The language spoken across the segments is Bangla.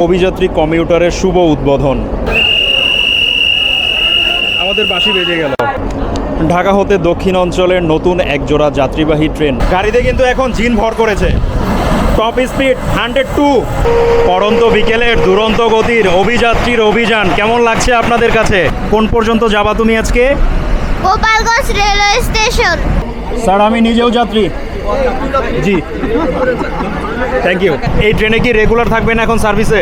অভিযাত্রী কমিউটারের শুভ উদ্বোধন। আমাদের বাঁশি বেজে গেল। ঢাকা হতে দক্ষিণ অঞ্চলের নতুন একজোড়া যাত্রীবাহী ট্রেন গাড়িতে কিন্তু এখন জিন ভর করেছে। Top speed 102। পড়ন্ত বিকেলের দুরন্ত গতির অভিযাত্রীর অভিযান কেমন লাগছে আপনাদের কাছে? কোন পর্যন্ত যাবা তুমি আজকে? Gopalganj railway station. স্যার আমি নিজেও যাত্রী। জি থ্যাংক ইউ। এই ট্রেনে কি রেগুলার থাকবেন এখন সার্ভিসে?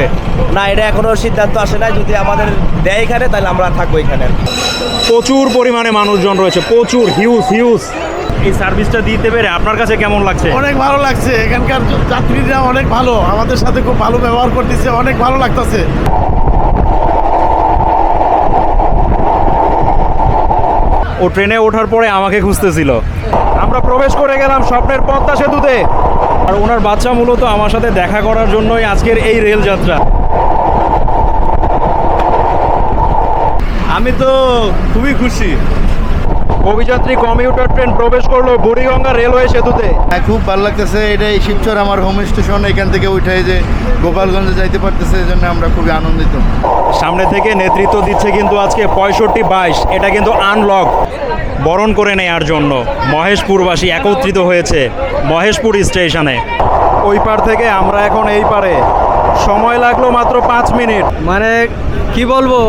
না, এটা এখনো সিদ্ধান্ত আসে না। যদি আমাদের দেয় এখানে তাহলে আমরা থাকবো এখানে। প্রচুর পরিমাণে মানুষজন রয়েছে, প্রচুর হিউজ। এই সার্ভিসটা দিতে পেরে আপনার কাছে কেমন লাগছে? অনেক ভালো লাগছে। এখানকার যাত্রীরা অনেক ভালো, আমাদের সাথে খুব ভালো ব্যবহার করতেছে, অনেক ভালো লাগতেছে। ও ট্রেনে ওঠার পরে আমাকে খুঁজতেছিল। আমরা প্রবেশ করে গেলাম স্বপ্নের পদ্মা সেতুতে। আর ওনার বাচ্চা মূলত আমার সাথে দেখা করার জন্যই আজকের এই রেল যাত্রা। আমি তো খুবই খুশি। অভিযাত্রী কমিউটার ট্রেন প্রবেশ করলো বুড়িগঙ্গা রেলওয়ে সেতুতে। খুব ভালো লাগতেছে। এটা এই শিবচর আমার হোম স্টেশন, এখান থেকে উঠাই যে গোপালগঞ্জে যাইতে পারতেছে, এই জন্য আমরা খুবই আনন্দিত। সামনে থেকে নেতৃত্ব দিচ্ছে কিন্তু আজকে 65-22। এটা কিন্তু আনলক বরণ করে নেয়ার জন্য মহেশপুরবাসী একত্রিত হয়েছে মহেশপুর স্টেশনে। ওই পার থেকে আমরা এখন এই পারে, সময় লাগলো মাত্র 5 মিনিট। মানে কি বলবো,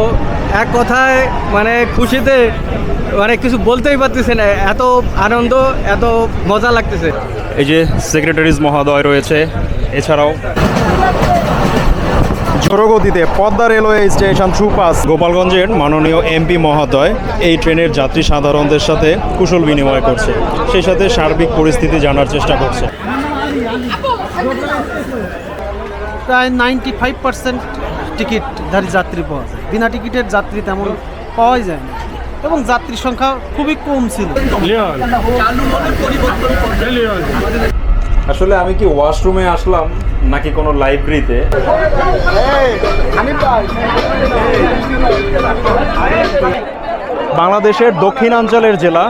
এক কথায় মানে খুশিতে মানে কিছু বলতেই পারতেছে না, এত আনন্দ, এত মজা লাগতেছে। এই যে সেক্রেটারিজ মহোদয় রয়েছে, এছাড়াও জোরগতিতে পদ্মা রেলওয়ে স্টেশন থ্রুপাস গোপালগঞ্জের মাননীয় এমপি মহোদয় এই ট্রেনের যাত্রী সাধারণদের সাথে কুশল বিনিময় করছে, সেই সাথে সার্বিক পরিস্থিতি জানার চেষ্টা করছে। প্রায় 95% টিকিটধারী যাত্রী পাওয়া যায়, বিনা টিকিটের যাত্রী তেমন পাওয়াই যায় না এবং যাত্রীর সংখ্যা খুবই কম ছিল। আসলে আমি কি ওয়াশরুমে আসলাম নাকি কোনো লাইব্রেরিতে? বাংলাদেশের দক্ষিণাঞ্চলের জেলা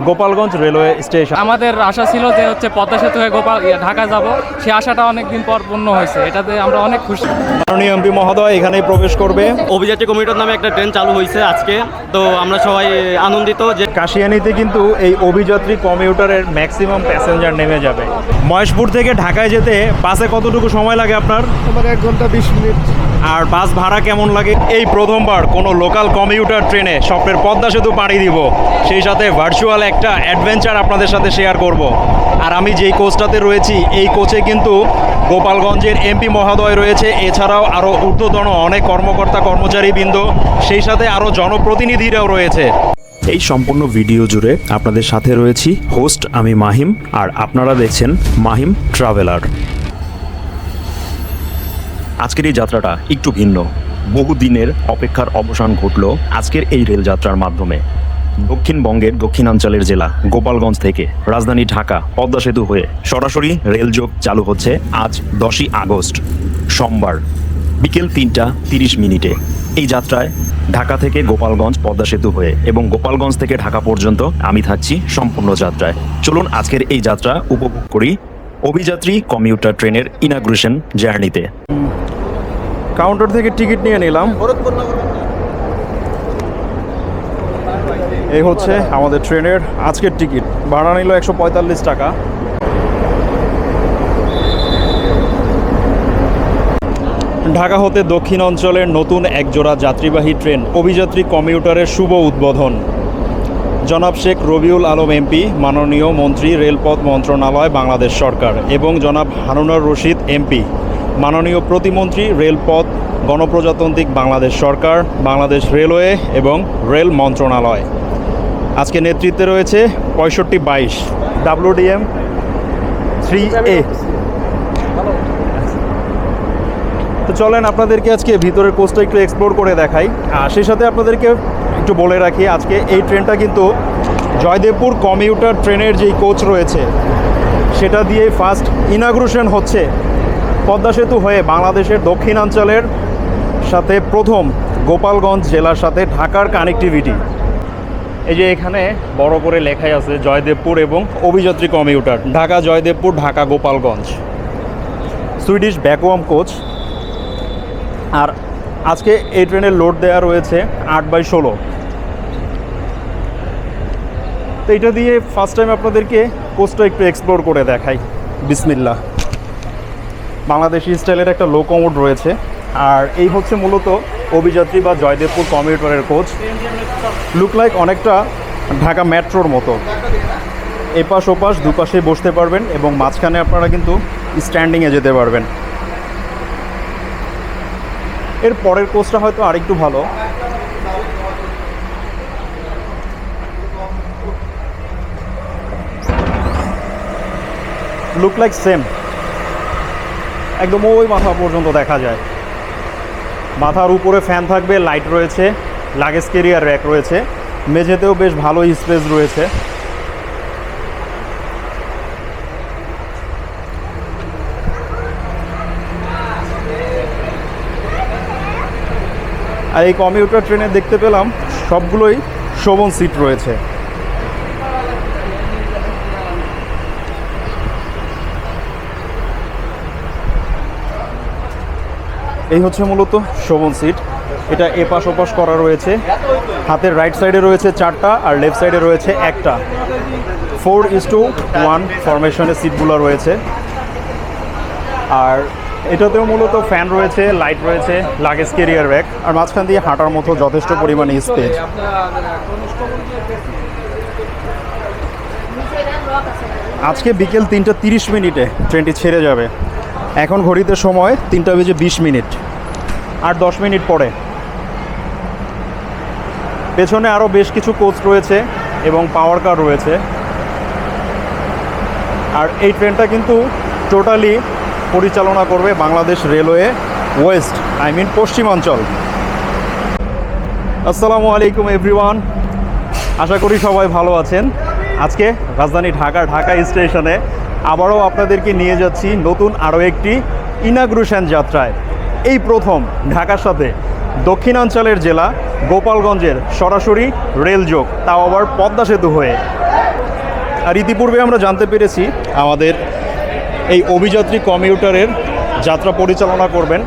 গোপালগঞ্জ রেলওয়ে স্টেশন। আমাদের আশা ছিল যে হচ্ছে পদ্মা সেতু হয়ে ঢাকা যাব, সে আশাটা অনেকদিন পর পূর্ণ হয়েছে, এটাতে আমরা অনেক খুশি। মাননীয় এমপি মহোদয় এখানেই প্রবেশ করবে। অভিযাত্রী কমিউটার নামে একটা ট্রেন চালু হয়েছে আজকে, তো আমরা সবাই আনন্দিত যে কাশিয়ানীতে কিন্তু এই অভিযাত্রী কমিউটারের ম্যাক্সিমাম প্যাসেঞ্জার নেমে যাবে। মহেশপুর থেকে ঢাকায় যেতে বাসে কতটুকু সময় লাগে আপনার? আমার 1 ঘন্টা 20 মিনিট। আর বাস ভাড়া কেমন লাগে? এই প্রথমবার কোনো লোকাল কমিউটার ট্রেনে স্বপ্নের পদ্মা সেতু পাড়ি দিব, সেই সাথে ভার্চুয়াল একটা অ্যাডভেঞ্চার আপনাদের সাথে শেয়ার করব। আর আমি যেই কোচটাতে রয়েছি এই কোচে কিন্তু গোপালগঞ্জের এমপি মহোদয় রয়েছে, এছাড়াও আরও ঊর্ধ্বতন অনেক কর্মকর্তা কর্মচারীবৃন্দ, সেই সাথে আরও জনপ্রতিনিধিরাও রয়েছে। এই সম্পূর্ণ ভিডিও জুড়ে আপনাদের সাথে রয়েছি হোস্ট আমি মাহিম, আর আপনারা দেখছেন মাহিম ট্রাভেলার। আজকের এই যাত্রাটা একটু ভিন্ন। বহুদিনের অপেক্ষার অবসান ঘটল আজকের এই রেলযাত্রার মাধ্যমে। দক্ষিণবঙ্গের দক্ষিণাঞ্চলের জেলা গোপালগঞ্জ থেকে রাজধানী ঢাকা পদ্মা সেতু হয়ে সরাসরি রেলযোগ চালু হচ্ছে আজ 10ই আগস্ট সোমবার বিকেল 3টা 30 এই যাত্রায় ঢাকা থেকে গোপালগঞ্জ পদ্মা সেতু হয়ে এবং গোপালগঞ্জ থেকে ঢাকা পর্যন্ত আমি থাকছি সম্পূর্ণ যাত্রায়। চলুন আজকের এই যাত্রা উপভোগ করি অভিযাত্রী কমিউটার ট্রেনের ইনাগ্রেশন জার্নিতে। কাউন্টার থেকে টিকিট নিয়ে নিলাম। এই হচ্ছে আমাদের ট্রেনের আজকের টিকিট, ভাড়া নিল 145 টাকা। ঢাকা হতে দক্ষিণ অঞ্চলের নতুন একজোড়া যাত্রীবাহী ট্রেন অভিযাত্রী কমিউটারের শুভ উদ্বোধন। জনাব শেখ রবিউল আলম এমপি, মাননীয় মন্ত্রী রেলপথ মন্ত্রণালয় বাংলাদেশ সরকার, এবং জনাব হারুনুর রশিদ এমপি, মাননীয় প্রতিমন্ত্রী রেলপথ গণপ্রজাতান্ত্রিক বাংলাদেশ সরকার, বাংলাদেশ রেলওয়ে এবং রেল মন্ত্রণালয়। আজকে নেতৃত্বে রয়েছে 65-22 WDM 3A। তো চলেন আপনাদেরকে আজকে ভিতরের কোচটা একটু এক্সপ্লোর করে দেখাই। আর সেই সাথে আপনাদেরকে একটু বলে রাখি, আজকে এই ট্রেনটা কিন্তু জয়দেবপুর কমিউটার ট্রেনের যেই কোচ রয়েছে সেটা দিয়ে ফার্স্ট ইনাগ্রেশন হচ্ছে পদ্মা সেতু হয়ে বাংলাদেশের দক্ষিণাঞ্চলের সাথে প্রথম গোপালগঞ্জ জেলার সাথে ঢাকার কানেক্টিভিটি। এই যে এখানে বড় করে লেখাই আছে জয়দেবপুর এবং Abhijatri commuter, Dhaka Joydebpur, Dhaka Gopalganj. Swedish vacuum coach আর আজকে এই ট্রেনের লোড দেওয়া রয়েছে 8/16। তো এটা দিয়ে ফার্স্ট টাইম আপনাদেরকে কোচটা একটু এক্সপ্লোর করে দেখাই। বিসমিল্লাহ। বাংলাদেশি স্টাইলের একটা লো কমোড রয়েছে, আর এই হচ্ছে মূলত অভিযাত্রী বা জয়দেবপুর কমিউটারের কোচ। লুক লাইক অনেকটা ঢাকা মেট্রোর মতো। এপাশ ওপাশ দুপাশে বসতে পারবেন এবং মাঝখানে আপনারা কিন্তু স্ট্যান্ডিংয়ে যেতে পারবেন। এর পরের কোচটা হয়তো আরেকটু ভালো। লুক লাইক সেম, একদম ওই মাথা পর্যন্ত দেখা যায়। মাথার উপরে ফ্যান থাকবে, লাইট রয়েছে, লাগেজ ক্যারিয়ার র্যাক রয়েছে, মেঝেতেও বেশ ভালো স্পেস রয়েছে। আর এই কমিউটার ট্রেনে দেখতে পেলাম সবগুলোই শোভন সিট রয়েছে। এই হচ্ছে মূলত শোভন সিট। এটা এপাশ ওপাশ করা রয়েছে। হাতের রাইট সাইডে রয়েছে 4টা আর লেফট সাইডে রয়েছে 1টা। 4:1 ফরমেশনের সিটগুলো রয়েছে। আর এটাতেও মূলত ফ্যান রয়েছে, লাইট রয়েছে, লাগেজ ক্যারিয়ার র্যাক, আর মাঝখান দিয়ে হাঁটার মতো যথেষ্ট পরিমাণে স্পেস। আজকে বিকেল 3:30 ট্রেনটি ছেড়ে যাবে। এখন ঘড়িতে সময় 3:20 আর 10 মিনিট পরে। পেছনে আরও বেশ কিছু কোচ রয়েছে এবং পাওয়ার কার রয়েছে। আর এই ট্রেনটা কিন্তু টোটালি পরিচালনা করবে বাংলাদেশ রেলওয়ে ওয়েস্ট, পশ্চিমাঞ্চল। আসসালামু আলাইকুম এভরিওয়ান, আশা করি সবাই ভালো আছেন। আজকে রাজধানী ঢাকা স্টেশনে আবারও আপনাদেরকে নিয়ে যাচ্ছি নতুন আরও একটি ইনাগ্রেশন যাত্রায়। এই প্রথম ঢাকার সাথে দক্ষিণাঞ্চলের জেলা গোপালগঞ্জের সরাসরি রেল যোগ, তাও আবার পদ্মা সেতু হয়ে। আর ইতিপূর্বে আমরা জানতে পেরেছি আমাদের এই অভিযাত্রী কমিউটারের যাত্রা পরিচালনা করবেন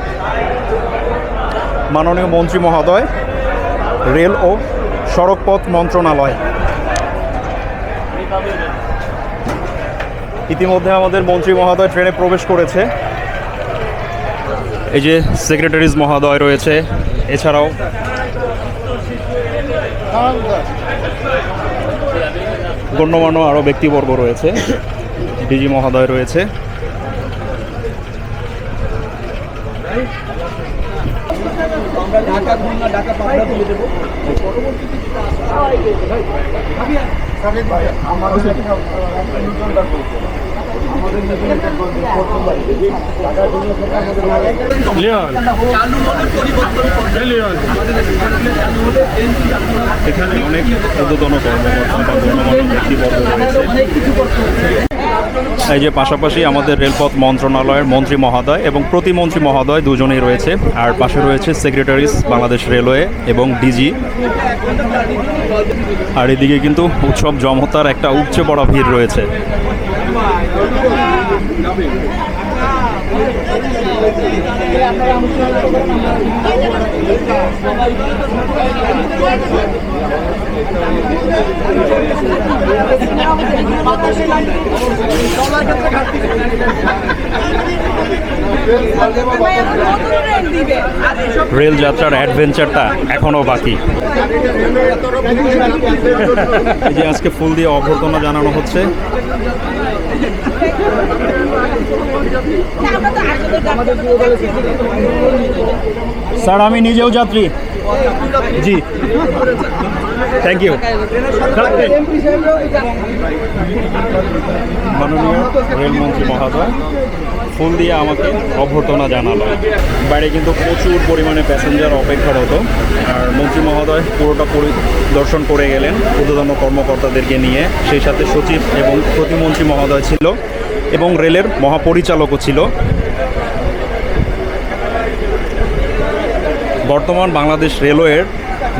মাননীয় মন্ত্রী মহোদয়, রেল ও সড়কপথ মন্ত্রণালয়। ইতিমধ্যে আমাদের মন্ত্রী মহোদয় ট্রেনে প্রবেশ করেছে। এই যে সেক্রেটারিজ মহোদয় রয়েছে, এছাড়াও গণ্যমান্য আরও ব্যক্তিবর্গ রয়েছে, ডিজি মহোদয় রয়েছে। এখানে অনেক ঊর্ধ্বতন কর্মকর্তা বা গণ্যমান্য ব্যক্তিবর্গ রয়েছে। এই যে পাশাপাশি আমাদের রেলপথ মন্ত্রণালয়ের মন্ত্রী মহোদয় এবং প্রতিমন্ত্রী মহোদয় দুজনেই রয়েছে, আর পাশে রয়েছে সেক্রেটারিজ বাংলাদেশ রেলওয়ে এবং ডিজি। আর এদিকে কিন্তু উৎসব জমতার একটা উপচে পড়া ভিড় রয়েছে। রেল যাত্রার অ্যাডভেঞ্চারটা এখনো বাকি। এই যে আজকে ফুল দিয়ে অভ্যর্থনা জানানো হচ্ছে। স্যার, আমি নিজেও যাত্রী। জি, থ্যাংক ইউ। মাননীয় রেলমন্ত্রী মহোদয় ফুল দিয়ে আমাকে অভ্যর্থনা জানালো। বাইরে কিন্তু প্রচুর পরিমাণে প্যাসেঞ্জার অপেক্ষারত, আর মন্ত্রী মহোদয় পুরোটা পরিদর্শন করে গেলেন ঊর্ধ্বতন কর্মকর্তাদেরকে নিয়ে। সেই সাথে সচিব এবং প্রতিমন্ত্রী মহোদয় ছিল এবং রেলের মহাপরিচালকও ছিল। বর্তমান বাংলাদেশ রেলওয়ের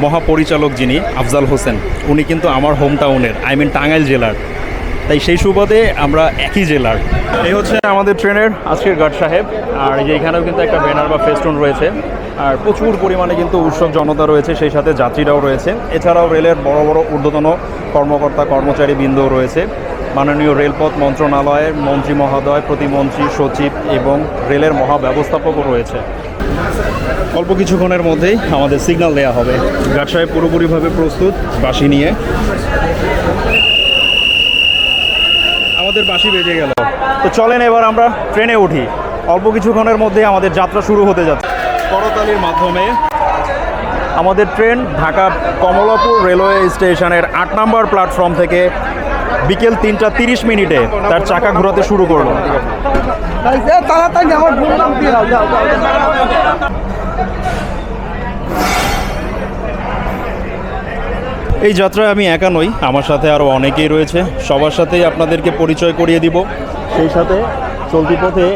মহাপরিচালক যিনি আফজাল হোসেন, উনি কিন্তু আমার হোম টাউনের, টাঙ্গাইল জেলার, তাই সেই সুবাদে আমরা একই জেলার। এই হচ্ছে আমাদের ট্রেনের আজকের গার্ড সাহেব। আর এই যে এখানেও কিন্তু একটা ব্যানার বা ফেস্টুন রয়েছে। আর প্রচুর পরিমাণে কিন্তু উৎসুক জনতা রয়েছে, সেই সাথে যাত্রীরাও রয়েছে। এছাড়াও রেলের বড় বড় ঊর্ধ্বতন কর্মকর্তা কর্মচারীবৃন্দও রয়েছে। মাননীয় রেলপথ মন্ত্রণালয়ের মন্ত্রী মহোদয়, প্রতিমন্ত্রী, সচিব এবং রেলের মহাব্যবস্থাপকও রয়েছে। অল্প কিছুক্ষণের মধ্যেই আমাদের সিগন্যাল দেওয়া হবে। ঘাট সাহেব পুরোপুরিভাবে প্রস্তুত বাঁশি নিয়ে। আমাদের বাঁশি বেজে গেল, তো চলেন এবার আমরা ট্রেনে উঠি। অল্প কিছুক্ষণের মধ্যে আমাদের যাত্রা শুরু হতে যাচ্ছে। করতালির মাধ্যমে আমাদের ট্রেন ঢাকা কমলাপুর রেলওয়ে স্টেশনের 8 নম্বর প্ল্যাটফর্ম থেকে বিকেল 3:30 তার চাকা ঘোরাতে শুরু করলো। এই যাত্রায় আমি একা নই, আমার সাথে আরও অনেকেই রয়েছে। সবার সাথেই আপনাদেরকে পরিচয় করিয়ে দিব। সেই সাথে চলতি পথে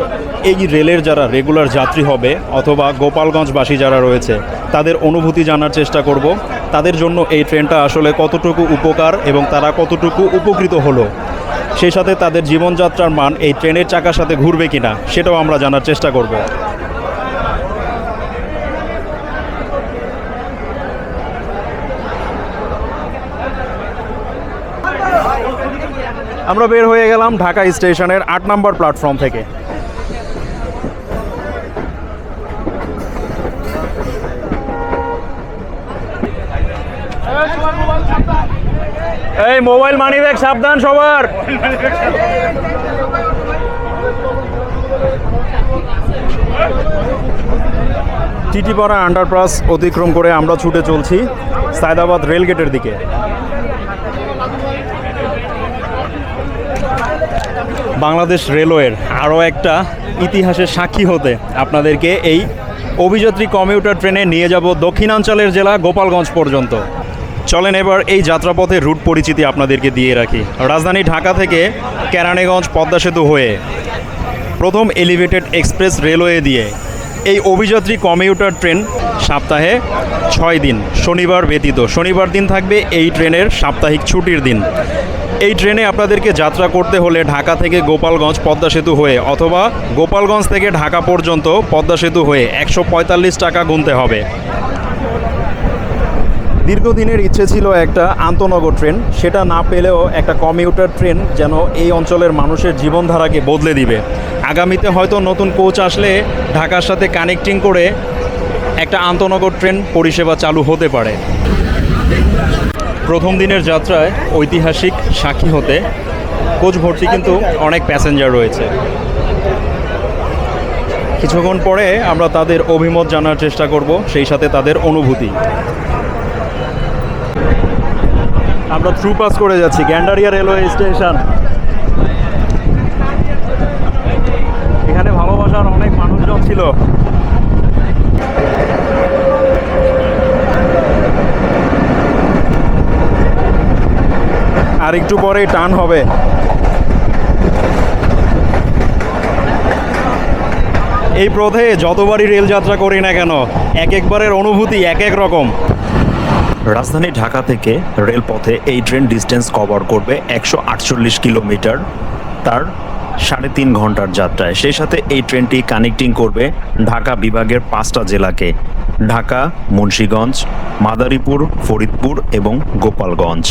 এই রেলের যারা রেগুলার যাত্রী হবে অথবা গোপালগঞ্জবাসী যারা রয়েছে তাদের অনুভূতি জানার চেষ্টা করব। তাদের জন্য এই ট্রেনটা আসলে কতটুকু উপকার এবং তারা কতটুকু উপকৃত হলো, সেই সাথে তাদের জীবনযাত্রার মান এই ট্রেনের চাকার সাথে ঘুরবে কিনা সেটাও আমরা জানার চেষ্টা করব। আমরা বের হয়ে গেলাম ঢাকা স্টেশনের 8 নম্বর প্ল্যাটফর্ম থেকে। এই মোবাইল মানিব্যাগ সাবধান সবার। টিটিপাড়া আন্ডারপাস অতিক্রম করে আমরা ছুটে চলছি সায়দাবাদ রেলগেটের দিকে। বাংলাদেশ রেলওয়ের আরও একটা ইতিহাসের সাক্ষী হতে আপনাদেরকে এই অভিযাত্রী কমিউটার ট্রেনে নিয়ে যাব দক্ষিণাঞ্চলের জেলা গোপালগঞ্জ পর্যন্ত। চলেন এবার এই যাত্রাপথের রুট পরিচিতি আপনাদেরকে দিয়ে রাখি। রাজধানী ঢাকা থেকে কেরানীগঞ্জ পদ্মা সেতু হয়ে প্রথম এলিভেটেড এক্সপ্রেস রেলওয়ে দিয়ে এই অভিযাত্রী কমিউটার ট্রেন সপ্তাহে 6 দিন, শনিবার ব্যতীত। শনিবার দিন থাকবে এই ট্রেনের সাপ্তাহিক ছুটির দিন। এই ট্রেনে আপনাদেরকে যাত্রা করতে হলে ঢাকা থেকে গোপালগঞ্জ পদ্মা সেতু হয়ে অথবা গোপালগঞ্জ থেকে ঢাকা পর্যন্ত পদ্মা সেতু হয়ে 145 টাকা গুনতে হবে। দীর্ঘদিনের ইচ্ছে ছিল একটা আন্তনগর ট্রেন, সেটা না পেলেও একটা কমিউটার ট্রেন যেন এই অঞ্চলের মানুষের জীবনধারাকে বদলে দিবে। আগামীতে হয়তো নতুন কোচ আসলে ঢাকার সাথে কানেক্টিং করে একটা আন্তনগর ট্রেন পরিষেবা চালু হতে পারে। প্রথম দিনের যাত্রায় ঐতিহাসিক সাক্ষী হতে কোচ ভর্তি কিন্তু অনেক প্যাসেঞ্জার রয়েছে। কিছুক্ষণ পরে আমরা তাদের অভিমত জানার চেষ্টা করব, সেই সাথে তাদের অনুভূতি। আমরা থ্রু পাস করে যাচ্ছি গ্যান্ডারিয়া রেলওয়ে স্টেশন। এখানে ভালোবাসার অনেক মানুষজন ছিল। আর একটু পরেই টার্ন হবে। এই পথে যতবারই রেল যাত্রা করি না কেন একবারের অনুভূতি এক এক রকম। রাজধানী ঢাকা থেকে রেলপথে এই ট্রেন ডিস্টেন্স কভার করবে 148 কিলোমিটার তার 3.5 ঘন্টার যাত্রায়। সেই সাথে এই ট্রেনটি কানেক্টিং করবে ঢাকা বিভাগের 5টা জেলাকে: ঢাকা, মুন্সিগঞ্জ, মাদারীপুর, ফরিদপুর এবং গোপালগঞ্জ।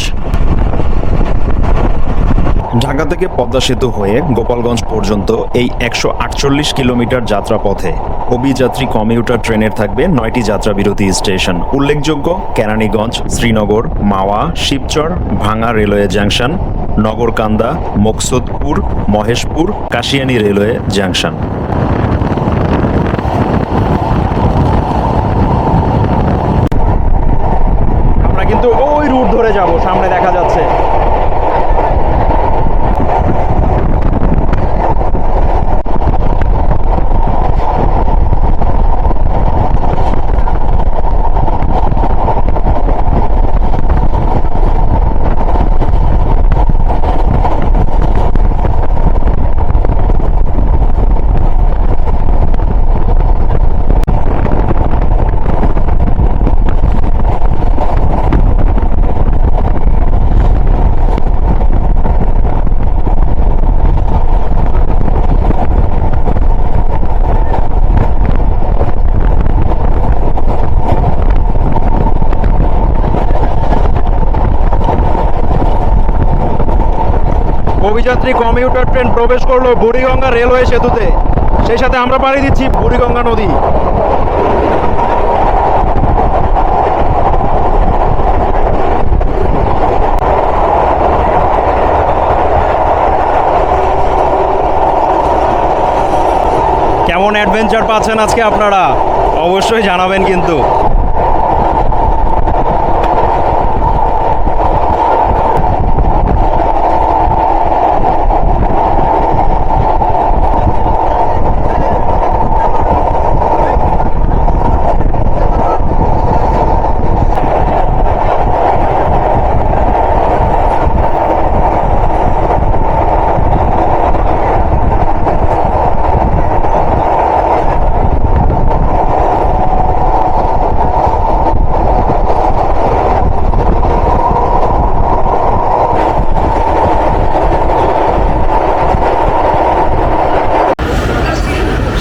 ঢাকা থেকে পদ্মা সেতু হয়ে গোপালগঞ্জ পর্যন্ত এই 148 কিলোমিটার যাত্রাপথে অভিযাত্রী কমিউটার ট্রেনের থাকবে 9টি যাত্রা বিরতি স্টেশন। উল্লেখযোগ্য: কেরানীগঞ্জ, শ্রীনগর, মাওয়া, শিবচর, ভাঙ্গা railway junction, Nagarkanda, Muksudpur, Maheshpur, Kashiani railway junction. আমরা কিন্তু ওই রুট ধরে যাব, সামনে দেখা যাচ্ছে। অভিযাত্রী কমিউটার ট্রেন প্রবেশ করলো বুড়িগঙ্গা রেলওয়ে সেতুতে, সেই সাথে আমরা পাড়ি দিচ্ছি বুড়িগঙ্গা নদী। কেমন অ্যাডভেঞ্চার পাচ্ছেন আজকে আপনারা অবশ্যই জানাবেন কিন্তু।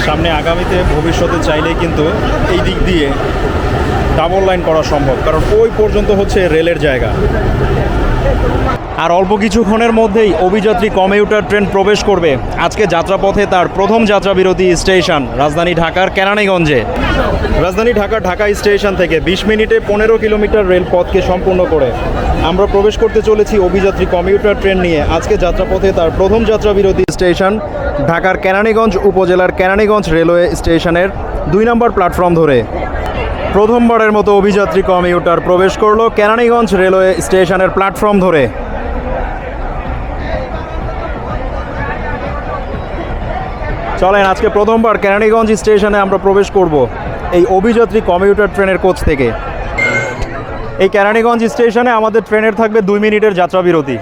সামনে আগামীতে ভবিষ্যতে চাইলেই কিন্তু এই দিক দিয়ে ডাবল লাইন করা সম্ভব, কারণ ওই পর্যন্ত হচ্ছে রেলের জায়গা। আর অল্প কিছুক্ষণের মধ্যেই অভিযাত্রী কমিউটার ট্রেন প্রবেশ করবে আজকে যাত্রাপথে তার প্রথম যাত্রাবিরতি স্টেশন রাজধানী ঢাকার কেরানীগঞ্জে। রাজধানী ঢাকা স্টেশন থেকে 20 মিনিটে 15 কিলোমিটার রেলপথকে সম্পূর্ণ করে আমরা প্রবেশ করতে চলেছি অভিযাত্রী কমিউটার ট্রেন নিয়ে আজকে যাত্রাপথে তার প্রথম যাত্রাবিরতি স্টেশন ঢাকার কেরানীগঞ্জ উপজেলার কেরানীগঞ্জ রেলওয়ে স্টেশনের 2 নম্বর প্ল্যাটফর্ম ধরে। প্রথমবারের মতো অভিযাত্রী কমিউটার প্রবেশ করলো কেরানীগঞ্জ রেলওয়ে স্টেশনের প্ল্যাটফর্ম ধরে। চলেন আজকে প্রথমবার কেরানীগঞ্জ স্টেশনে আমরা প্রবেশ করব এই অভিযাত্রী কমিউটার ট্রেনের কোচ থেকে। এই কেরানীগঞ্জ স্টেশনে আমাদের ট্রেনের থাকবে 2 মিনিটের যাত্রাবিরতি।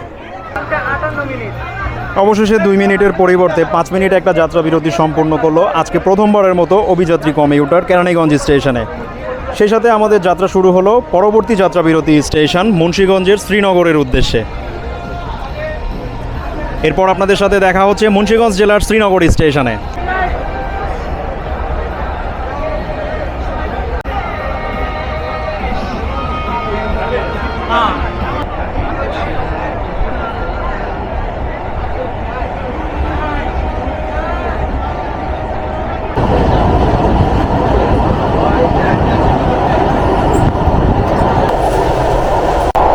অবশেষে 2 মিনিটের পরিবর্তে 5 মিনিট একটা যাত্রাবিরতি সম্পূর্ণ করলো আজকে প্রথমবারের মতো অভিযাত্রী কমিউটার কেরানীগঞ্জ স্টেশনে। সেই সাথে আমাদের যাত্রা শুরু হলো পরবর্তী যাত্রাবিরতি স্টেশন মুন্সিগঞ্জের শ্রীনগরের উদ্দেশ্যে। এরপর আপনাদের সাথে দেখা হচ্ছে মুন্সিগঞ্জ জেলার শ্রীনগর স্টেশনে।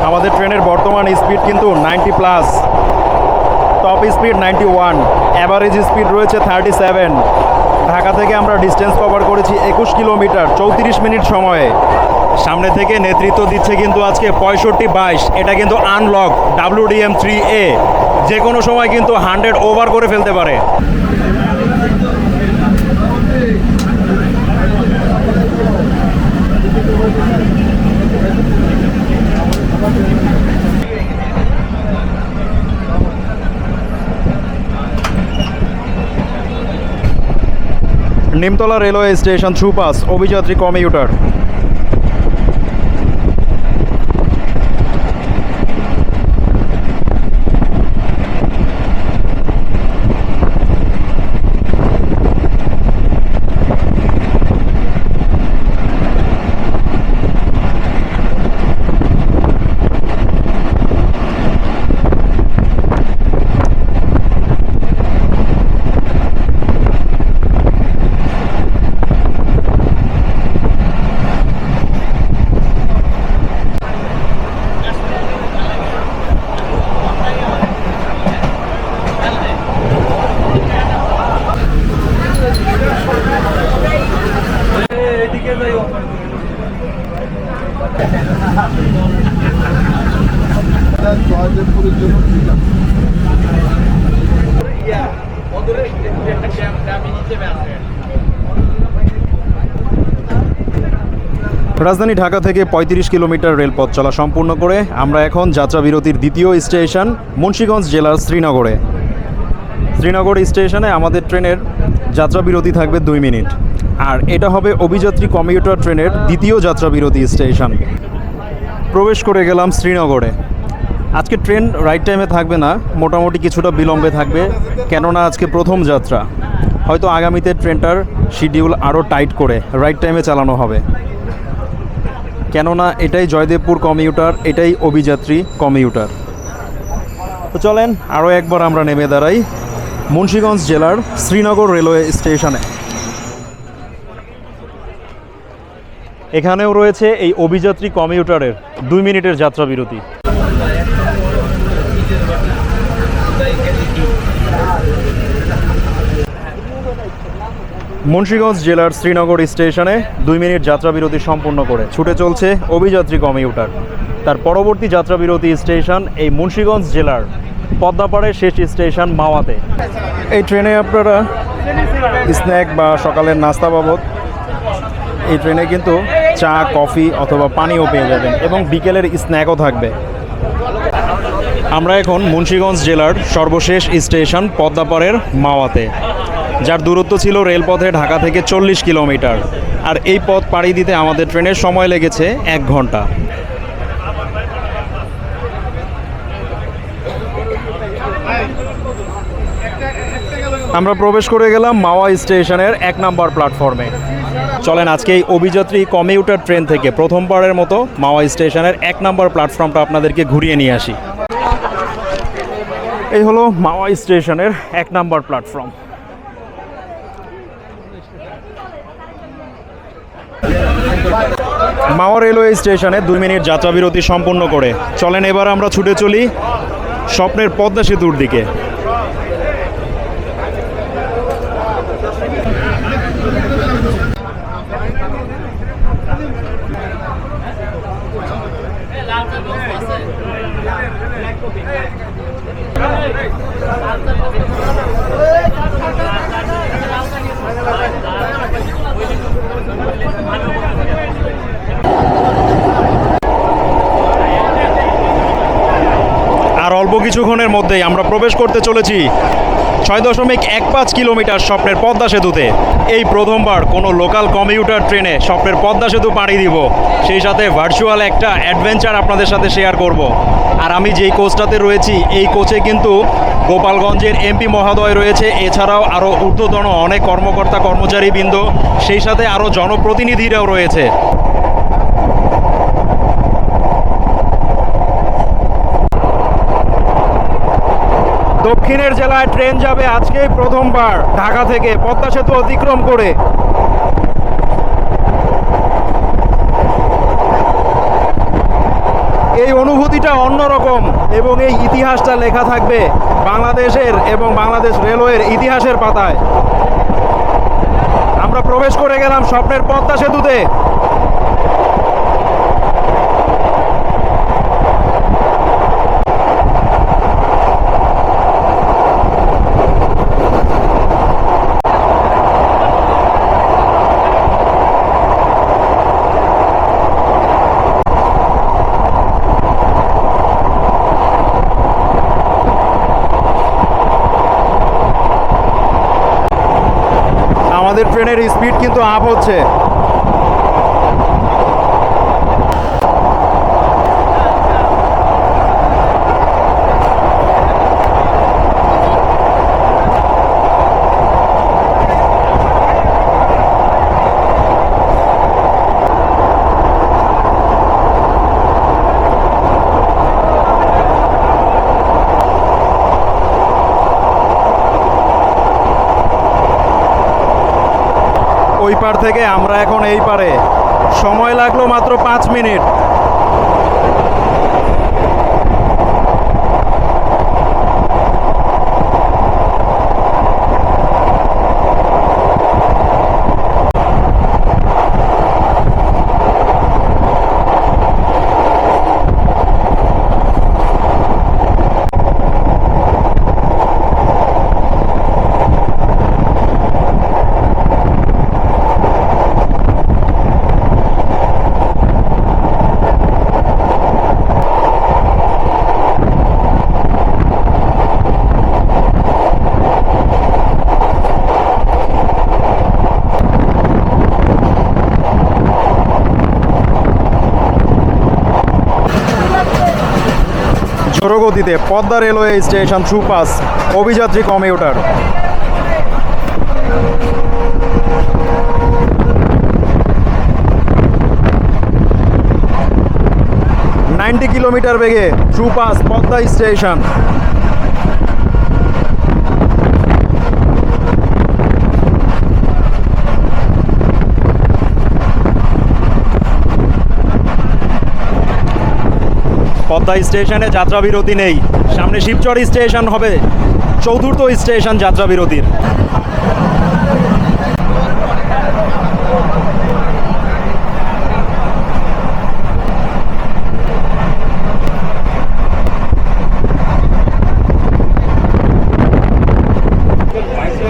আমাদের ট্রেনের বর্তমান স্পিড কিন্তু 90+, টপ স্পিড 91, অ্যাভারেজ স্পিড রয়েছে 37। ঢাকা থেকে আমরা ডিস্টেন্স কভার করেছি 21 কিলোমিটার 34 মিনিট সময়ে। সামনে থেকে নেতৃত্ব দিচ্ছে কিন্তু আজকে 65-22, এটা কিন্তু আনলক WDM 3A, যে কোনো সময় কিন্তু 100 ওভার করে ফেলতে পারে। Nimtala railway station through pass Abhijatri commuter. রাজধানী ঢাকা থেকে 35 কিলোমিটার রেলপথ চলা সম্পূর্ণ করে আমরা এখন যাত্রাবিরতির দ্বিতীয় স্টেশন মুন্সিগঞ্জ জেলার শ্রীনগরে। শ্রীনগর স্টেশনে আমাদের ট্রেনের যাত্রাবিরতি থাকবে 2 মিনিট, আর এটা হবে অভিযাত্রী কমিউটার ট্রেনের দ্বিতীয় যাত্রাবিরতি স্টেশন। প্রবেশ করে গেলাম শ্রীনগরে। আজকে ট্রেন রাইট টাইমে থাকবে না, মোটামুটি কিছুটা বিলম্বে থাকবে, কেননা আজকে প্রথম যাত্রা। হয়তো আগামীতে ট্রেনটার শিডিউল আরও টাইট করে রাইট টাইমে চালানো হবে, কেননা এটাই জয়দেবপুর কমিউটার, এটাই অভিযাত্রী কমিউটার। তো চলেন আরও একবার আমরা নেমে দাঁড়াই মুন্সিগঞ্জ জেলার শ্রীনগর রেলওয়ে স্টেশনে। এখানেও রয়েছে এই অভিযাত্রী কমিউটারের 2 মিনিটের যাত্রা বিরতি। মুন্সিগঞ্জ জেলার শ্রীনগর স্টেশনে 2 মিনিট যাত্রা বিরতি সম্পূর্ণ করে ছুটে চলছে অভিযাত্রী কমিউটার। তার পরবর্তী যাত্রা বিরতি স্টেশন এই মুন্সিগঞ্জ জেলার পদ্মাপাড়ের শেষ স্টেশন মাওয়াতে। এই ট্রেনে আপনারা স্ন্যাক বা সকালের নাস্তা বাবদ এই ট্রেনে কিন্তু চা, কফি অথবা পানিও পেয়ে যাবেন এবং বিকেলের স্ন্যাকও থাকবে। আমরা এখন মুন্সিগঞ্জ জেলার সর্বশেষ স্টেশন পদ্মাপাড়ের মাওয়াতে, যার দূরত্ব ছিল রেলপথে ঢাকা থেকে 40 কিলোমিটার। আর এই পথ পাড়ি দিতে আমাদের ট্রেনের সময় লেগেছে 1 ঘন্টা। আমরা প্রবেশ করে গেলাম মাওয়া স্টেশনের 1 নম্বর প্ল্যাটফর্মে। চলেন আজকে এই অভিযাত্রী কমিউটার ট্রেন থেকে প্রথমবারের মতো মাওয়া স্টেশনের 1 নম্বর প্ল্যাটফর্মটা আপনাদেরকে ঘুরিয়ে নিয়ে আসি। এই হলো মাওয়া স্টেশনের 1 নম্বর প্ল্যাটফর্ম। মাওয়া রেলওয়ে স্টেশনে 2 মিনিট যাত্রা বিরতি সম্পূর্ণ করে চলেন এবার আমরা ছুটে চলি স্বপ্নের পদ্মা সেতুর দিকে। আর অল্প কিছুক্ষণের মধ্যেই আমরা প্রবেশ করতে চলেছি 6.15 কিলোমিটার স্বপ্নের পদ্মা সেতুতে। এই প্রথমবার কোনো লোকাল কমিউটার ট্রেনে স্বপ্নের পদ্মা সেতু পাড়ি দিব, সেই সাথে ভার্চুয়াল একটা অ্যাডভেঞ্চার আপনাদের সাথে শেয়ার করব। আর আমি যেই কোচটাতে রয়েছি এই কোচে কিন্তু গোপালগঞ্জের এমপি মহোদয় রয়েছে, এছাড়াও আরও ঊর্ধ্বতন অনেক কর্মকর্তা কর্মচারীবৃন্দ, সেই সাথে আরও জনপ্রতিনিধিরাও রয়েছে। দক্ষিণের জেলায় ট্রেন যাবে আজকেই প্রথমবার ঢাকা থেকে পদ্মা সেতু অতিক্রম করে। এই অনুভূতিটা অন্যরকম এবং এই ইতিহাসটা লেখা থাকবে বাংলাদেশের এবং বাংলাদেশ রেলওয়ের ইতিহাসের পাতায়। আমরা প্রবেশ করে গেলাম স্বপ্নের পদ্মা সেতুতে। আমাদের ট্রেনের স্পিড কিন্তু আপ হচ্ছে। ওই পার থেকে আমরা এখন এই পারে, সময় লাগলো মাত্র 5 মিনিট। জোরগতিতে Padma railway station through pass Abhijatri commuter. Kilometre बेगे through pass Padma station. Padma স্টেশনে যাত্রা বিরতি নেই, সামনে শিবচর স্টেশন হবে চতুর্থ স্টেশন যাত্রা বিরতির।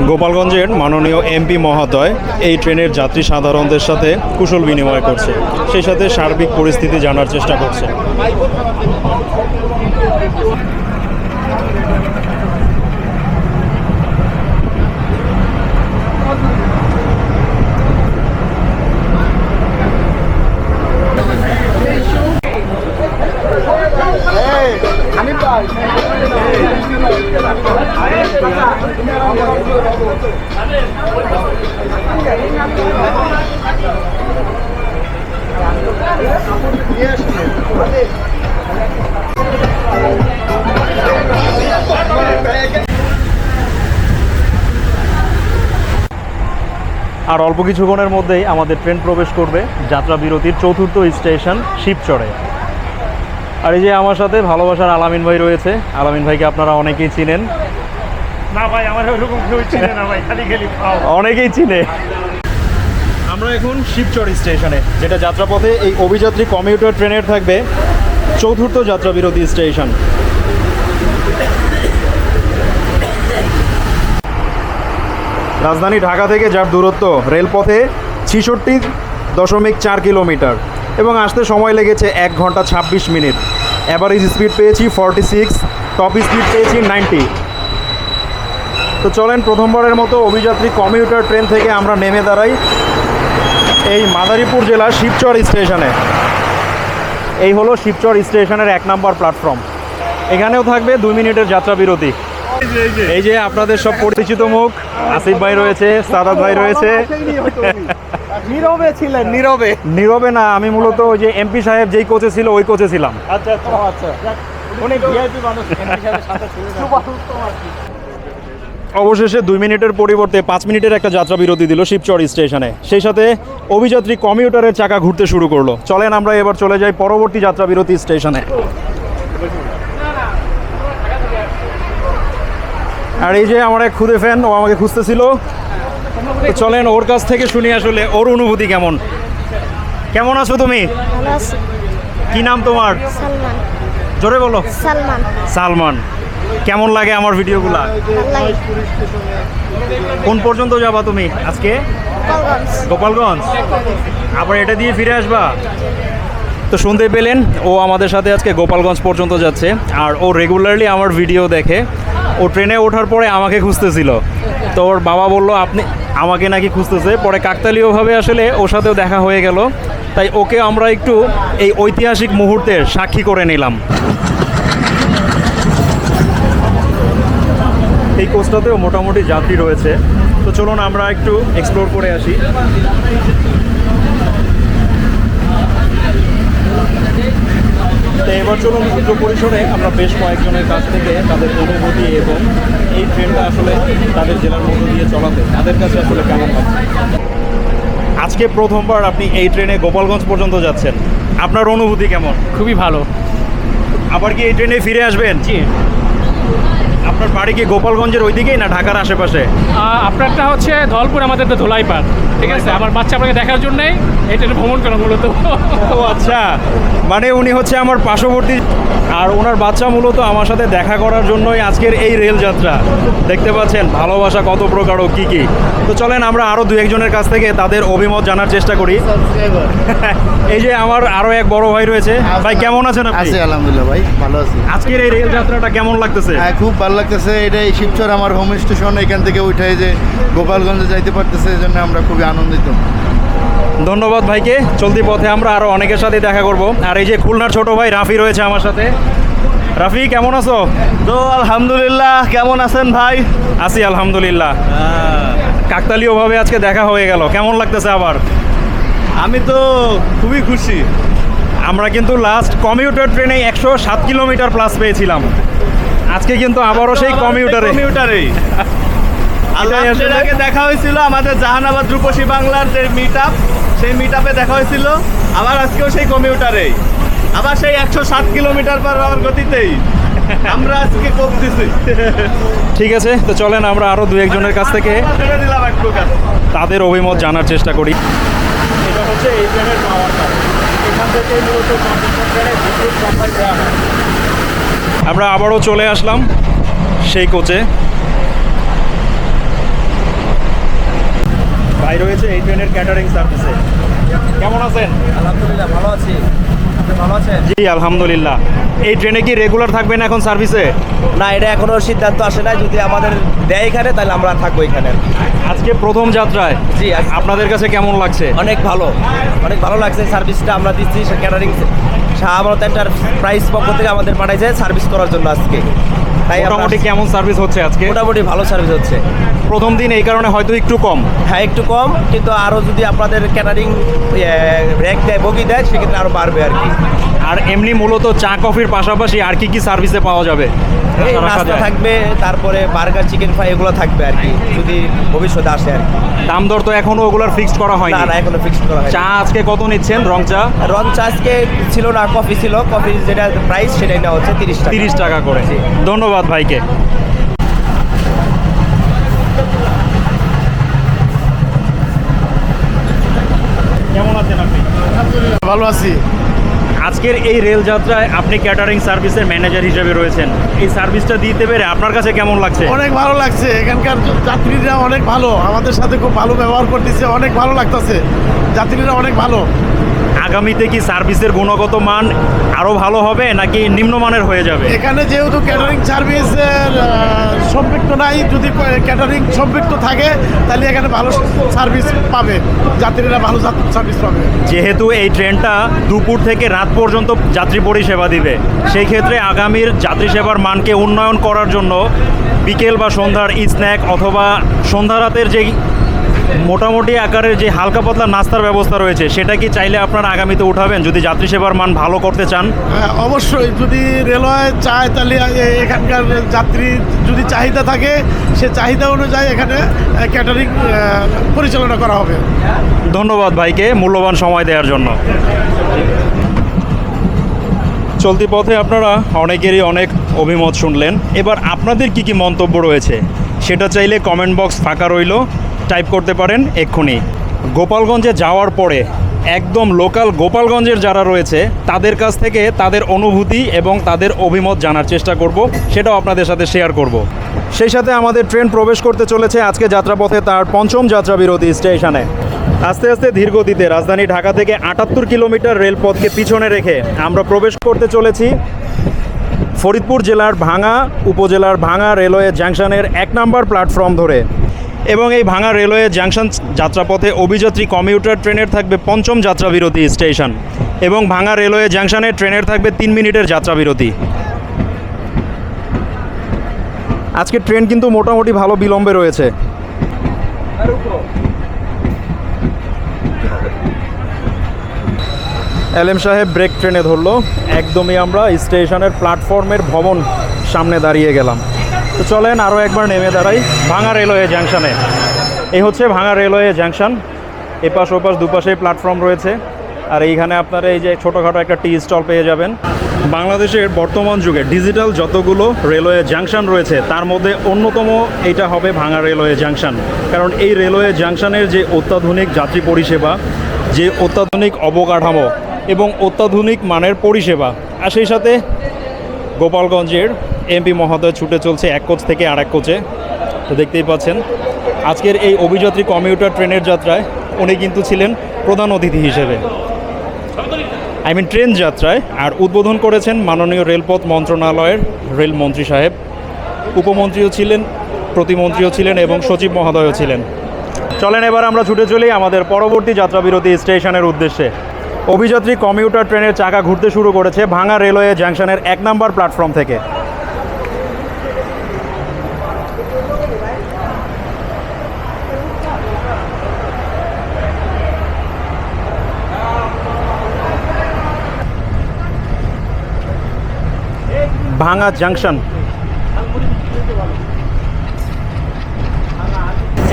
গোপালগঞ্জের মাননীয় এমপি মহোদয় এই ট্রেনের যাত্রী সাধারণদের সাথে কুশল বিনিময় করছে, সেই সাথে সার্বিক পরিস্থিতি জানার চেষ্টা করছে। আর অল্প কিছুক্ষণের মধ্যেই আমাদের ট্রেন প্রবেশ করবে যাত্রা বিরতির চতুর্থ স্টেশন শিবচরে। আর এই যে আমার সাথে ভালোবাসার আলামিন ভাই রয়েছে। আলামিন ভাইকে আপনারা অনেকেই চিনেন। না ভাই, আমার ওরকম কেউ চিনে না ভাই, খালি খালি খাও। অনেকেই চিনে। আমরা এখন শিবচর স্টেশনে, যেটা যাত্রাপথে এই অভিযাত্রী কমিউটার ট্রেনের থাকবে চতুর্থ যাত্রা বিরতি স্টেশন। রাজধানী ঢাকা থেকে যার দূরত্ব রেলপথে 66.4 কিলোমিটার এবং আসতে সময় লেগেছে 1 ঘন্টা 26 মিনিট। অ্যাভারেজ স্পিড পেয়েছি 46, টপ স্পিড পেয়েছি 90। তো চলেন প্রথমবারের মতো অভিযাত্রী কমিউটার ট্রেন থেকে আমরা নেমে দাঁড়াই এই মাদারীপুর জেলার শিবচর স্টেশনে। এই হলো শিবচর স্টেশনের 1 নম্বর প্ল্যাটফর্ম। এখানেও থাকবে 2 মিনিটের যাত্রা বিরতি। এই যে আপনাদের সব পরিচিত মুখ, আসিফ ভাই রয়েছে, সাদাত ভাই রয়েছে। নীরবে ছিলেন, নীরবে। নীরবে না, আমি মূলত ওই যে এমপি সাহেব যেই কোচে ছিল ওই কোচে ছিলাম। আচ্ছা আচ্ছা আচ্ছা, অনেক ভিআইপি মানুষ সাথে ছিলেন। অবশেষে 2 মিনিটের পরিবর্তে 5 মিনিটের একটা যাত্রা বিরতি দিল শিবচর স্টেশনে। সেই সাথে অভিযাত্রী কমিউটারের চাকা ঘুরতে শুরু করলো। চলেন আমরা এবার চলে যাই পরবর্তী যাত্রা বিরতি স্টেশনে। আর এই যে আমার এক খুদে ফ্যান, ও আমাকে খুঁজতেছিল। তো চলেন ওর কাছ থেকে শুনি আসলে ওর অনুভূতি কেমন। কেমন আছো তুমি? ভালো আছি। কি নাম তোমার? সালমান। জোরে বলো। সালমান। সালমান। কেমন লাগে আমার ভিডিওগুলা? ভালো লাগে। কোন পর্যন্ত যাবা তুমি আজকে? গোপালগঞ্জ। গোপালগঞ্জ। আবার এটা দিয়ে ফিরে আসবা? তো শুনতে পেলেন, ও আমাদের সাথে আজকে গোপালগঞ্জ পর্যন্ত যাচ্ছে। আর ও রেগুলারলি আমার ভিডিও দেখে। ও ট্রেনে ওঠার পরে আমাকে খুঁজতেছিল। তো ওর বাবা বললো আপনি আমাকে নাকি খুঁজতেছে। পরে কাকতালীয়ভাবে আসলে ওর সাথেও দেখা হয়ে গেল। তাই ওকে আমরা একটু এই ঐতিহাসিক মুহূর্তের সাক্ষী করে নিলাম। এই কোচটাতেও মোটামুটি যাত্রী রয়েছে। তো চলুন আমরা একটু এক্সপ্লোর করে আসি। তো এবার চলুন ক্ষুদ্র পরিসরে আমরা বেশ কয়েকজনের কাছ থেকে তাদের অনুভূতি এবং এই ট্রেনটা আসলে তাদের জেলার মধ্য দিয়ে চলাতে তাদের কাছে আসলে কেমন লাগছে। আজকে প্রথমবার আপনি এই ট্রেনে গোপালগঞ্জ পর্যন্ত যাচ্ছেন, আপনার অনুভূতি কেমন? খুবই ভালো। আবার কি এই ট্রেনে ফিরে আসবেন? জি। আপনার বাড়ি কি গোপালগঞ্জের ওইদিকেই না ঢাকার আশেপাশে? আপনারটা হচ্ছে ধলপুর, আমাদের তো ধোলাইপাড়। ঠিক আছে, আমার বাচ্চা আপনাকে দেখার জন্যই এটা ভ্রমণ করা মূলত। ও আচ্ছা, মানে উনি হচ্ছে আমার পার্শ্ববর্তী, আর ওনার বাচ্চা মূলত আমার সাথে দেখা করার জন্যই আজকের এই রেল যাত্রা। দেখতে পাচ্ছেন ভালোবাসা কত প্রকার ও কী কী। তো চলেন আমরা আরও 2-1 কাছ থেকে তাদের অভিমত জানার চেষ্টা করি। এই যে আমার আরও এক বড় ভাই রয়েছে। ভাই কেমন আছেন আপনি? আছি আলহামদুলিল্লাহ ভাই, ভালো আছি। আজকের এই রেল যাত্রাটা কেমন লাগতেছে? হ্যাঁ, খুব ভালো লাগতেছে। এটা এই শিবচর আমার হোম স্টেশন, এখান থেকে উঠাই যে গোপালগঞ্জে যাইতে পারতেছে, এই জন্য আমরা খুবই আনন্দিত। ধন্যবাদ ভাইকে। চলতি পথে আমরা আরও অনেকের সাথে দেখা করব। আর এই যে খুলনার ছোট ভাই রাফি রয়েছে আমার সাথে। রাফি কেমন আছো? তো আলহামদুলিল্লাহ, কেমন আছেন ভাই? আছি আলহামদুলিল্লাহ। কাকতালীয়ভাবে আজকে দেখা হয়ে গেল, কেমন লাগতেছে আবার? আমি তো খুবই খুশি। আমরা কিন্তু লাস্ট কমিউটার ট্রেনে 107 কিলোমিটার প্লাস পেয়েছিলাম। আজকে কিন্তু আবারও সেই কমিউটারেই আগে দেখা হয়েছিল আমাদের জাহানাবাদ রূপসী বাংলার যে মিট আপ, সেই মিট আপে দেখা হয়েছিল। আবার আজকেও সেই কমিউটারেই। আবার সেই 107 কিলোমিটার পার আওয়ার গতিতেই আমরা আজকে করতেছি। ঠিক আছে, তো চলেন আমরা আরও দু একজনের কাছ থেকে ছেড়ে দিলাম এক প্রকার। তাদের অভিমত জানার চেষ্টা করি। এটা হচ্ছে এই ট্রেনের পাওয়ার কার। এখান থেকে মূলত কন্ডিশন ট্রেনে বিদ্যুৎ সাপ্লাই দেওয়া হয়। আমরা আবারও চলে আসলাম সেই কোচে। ভাই রয়েছে এই ট্রেনের ক্যাটারিং সার্ভিসে। কেমন আছেন? আলহামদুলিল্লাহ ভালো আছি, আপনি ভালো আছেন? জি আলহামদুলিল্লাহ। এই ট্রেনে কি রেগুলার থাকবেন এখন সার্ভিসে? না, এটা এখনো সিদ্ধান্ত আসে না। যদি আমাদের দেয় এখানে তাহলে আমরা থাকবো এখানে। আজকে প্রথম যাত্রায় জি, আপনাদের কাছে কেমন লাগছে? অনেক ভালো, অনেক ভালো লাগছে। সার্ভিসটা আমরা দিচ্ছি ক্যাটারিং শাহ আমানত এন্টারপ্রাইজ পক্ষ থেকে আমাদের পাঠাইছে সার্ভিস করার জন্য আজকে। তাই মোটামুটি কেমন সার্ভিস হচ্ছে আজকে? মোটামুটি ভালো সার্ভিস হচ্ছে। প্রথম দিন এই কারণে হয়তো একটু কম। হ্যাঁ, একটু কম, কিন্তু আরও যদি আপনাদের ক্যাটারিং র্যাক দেয়, বগি দেয়, সেক্ষেত্রে আরও বাড়বে আর কি। আর এমনি মূলত চা কফির পাশাপাশি আর কি কি সার্ভিসে পাওয়া যাবে? এই আশা রাখা নাস্তা যায়। থাকবে, তারপরে বার্গার, চিকেন ফ্রাই এগুলো থাকবে আর কি, যদি ভবিষ্যতে আসে আর কি। দাম দর তো এখনো ওগুলার ফিক্সড করা হয়নি। না না, এখনো ফিক্সড করা হয়। চা আজকে কত নিচ্ছেন রং চা? রং চা আজকে ছিল না, কফি ছিল। কফি যেটা প্রাইস সেটাই নেওয়া হচ্ছে 30 টাকা। 30 টাকা করে। জি। ধন্যবাদ ভাইকে। কেমন আছেন আপনি? ভালো আছি। আজকের এই রেল যাত্রায় আপনি ক্যাটারিং সার্ভিসের ম্যানেজার হিসেবে রয়েছেন। এই সার্ভিসটা দিতে পেরে আপনার কাছে কেমন লাগছে? অনেক ভালো লাগছে, এখানকার যাত্রীরা অনেক ভালো, আমাদের সাথে খুব ভালো ব্যবহার করতেছে, অনেক ভালো লাগতেছে, যাত্রীরা অনেক ভালো। আগামীতে কি সার্ভিসের গুণগত মান আরও ভালো হবে নাকি নিম্নমানের হয়ে যাবে? এখানে যেহেতু ক্যাটারিং সার্ভিসের সম্পৃক্ত নাই, যদি ক্যাটারিং সম্পৃক্ত থাকে তাহলে এখানে ভালো সার্ভিস পাবে, যাত্রীরা ভালো সার্ভিস পাবে। যেহেতু এই ট্রেনটা দুপুর থেকে রাত পর্যন্ত যাত্রী পরিষেবা দিবে, সেই ক্ষেত্রে আগামীর যাত্রী সেবার মানকে উন্নয়ন করার জন্য বিকেল বা সন্ধ্যার স্ন্যাক অথবা সন্ধ্যা রাতের যেই মোটামুটি আকারের যে হালকা পাতলা নাস্তার ব্যবস্থা রয়েছে, সেটা কি চাইলে আপনারা আগামীতে উঠাবেন যদি যাত্রী সেবার মান ভালো করতে চান? হ্যাঁ, অবশ্যই যদি রেলওয়ে চায় তাহলে এখানকার যাত্রী যদি চাহিদা থাকে, সে চাহিদা অনুযায়ী এখানে ক্যাটারিং পরিচালনা করা হবে। ধন্যবাদ ভাইকে মূল্যবান সময় দেওয়ার জন্য। চলতি পথে আপনারা অনেকেরই অনেক অভিমত শুনলেন। এবার আপনাদের কি কি মন্তব্য রয়েছে সেটা চাইলে কমেন্ট বক্স ফাঁকা রইল, টাইপ করতে পারেন এক্ষুনি। গোপালগঞ্জে যাওয়ার পরে একদম লোকাল গোপালগঞ্জের যারা রয়েছে তাদের কাছ থেকে তাদের অনুভূতি এবং তাদের অভিমত জানার চেষ্টা করব, সেটাও আপনাদের সাথে শেয়ার করব। সেই সাথে আমাদের ট্রেন প্রবেশ করতে চলেছে আজকে যাত্রাপথে তার পঞ্চম যাত্রাবিরতি স্টেশনে। আস্তে আস্তে ধীরগতিতে রাজধানী ঢাকা থেকে 78 কিলোমিটার রেলপথকে পিছনে রেখে আমরা প্রবেশ করতে চলেছি ফরিদপুর জেলার ভাঙা উপজেলার ভাঙা রেলওয়ে জাংশনের 1 নম্বর প্ল্যাটফর্ম ধরে। এবং এই ভাঙা রেলওয়ে জাংশন যাত্রাপথে অভিযাত্রী কমিউটার ট্রেনের থাকবে পঞ্চম যাত্রাবিরতি স্টেশন এবং ভাঙা রেলওয়ে জাংশনে ট্রেনের থাকবে 3 মিনিটের যাত্রাবিরতি। আজকে ট্রেন কিন্তু মোটামুটি ভালো বিলম্বে রয়েছে। এলএম সাহেব ব্রেক ট্রেনে ধরলো, একদমই আমরা স্টেশনের প্ল্যাটফর্মের ভবন সামনে দাঁড়িয়ে গেলাম। তো চলেন আরও একবার নেমে দাঁড়াই ভাঙা রেলওয়ে জাংশনে। এই হচ্ছে ভাঙা রেলওয়ে জাংশন, এপাশ ওপাশ দুপাশেই প্ল্যাটফর্ম রয়েছে। আর এইখানে আপনারা এই যে ছোটোখাটো একটা টি স্টল পেয়ে যাবেন। বাংলাদেশের বর্তমান যুগে ডিজিটাল যতগুলো রেলওয়ে জাংশন রয়েছে তার মধ্যে অন্যতম এইটা হবে ভাঙা রেলওয়ে জাংশন। কারণ এই রেলওয়ে জাংশনের যে অত্যাধুনিক যাত্রী পরিষেবা, যে অত্যাধুনিক অবকাঠামো এবং অত্যাধুনিক মানের পরিষেবা, আর সেই সাথে গোপালগঞ্জের এমপি মহোদয় ছুটে চলছে এক কোচ থেকে আরেক কোচে। তো দেখতেই পাচ্ছেন আজকের এই অভিযাত্রী কমিউটার ট্রেনের যাত্রায় উনি কিন্তু ছিলেন প্রধান অতিথি হিসেবে, ট্রেন যাত্রায়। আর উদ্বোধন করেছেন মাননীয় রেলপথ মন্ত্রণালয়ের রেলমন্ত্রী সাহেব, উপমন্ত্রীও ছিলেন, প্রতিমন্ত্রীও ছিলেন এবং সচিব মহোদয়ও ছিলেন। চলেন এবার আমরা ছুটে চলি আমাদের পরবর্তী যাত্রাবিরতি স্টেশনের উদ্দেশ্যে। অভিযাত্রী কমিউটার ট্রেনের চাকা ঘুরতে শুরু করেছে ভাঙা রেলওয়ে জাংশনের 1 নম্বর প্ল্যাটফর্ম থেকে। ভাঙা জাংশন,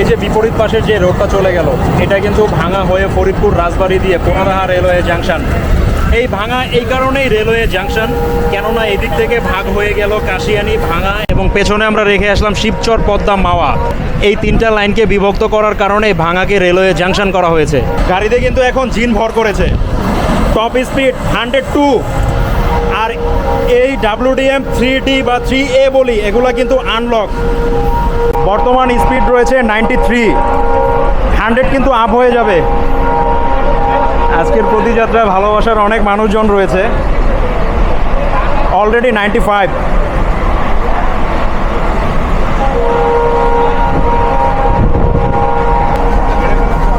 এই যে বিপরীত পাশের যে রোডটা চলে গেল এটা কিন্তু ভাঙা হয়ে ফরিদপুর রাজবাড়ি দিয়ে পুনরাহা রেলওয়ে জাংশন। এই ভাঙা এই কারণেই রেলওয়ে জাংশন, কেননা এদিক থেকে ভাগ হয়ে গেল কাশিয়ানি, ভাঙা এবং পেছনে আমরা রেখে আসলাম শিবচর, পদ্মা, মাওয়া। এই তিনটা লাইনকে বিভক্ত করার কারণে ভাঙাকে রেলওয়ে জাংশন করা হয়েছে। গাড়িতে কিন্তু এখন জিন ভর করেছে, টপ স্পিড 102। আর এই WDM 3D বা 3A বলি, এগুলা কিন্তু আনলক। বর্তমান স্পিড রয়েছে 93, 100 কিন্তু আপ হয়ে যাবে। আজকের প্রতিযাত্রায় ভালোবাসার অনেক মানুষজন রয়েছে, অলরেডি 95।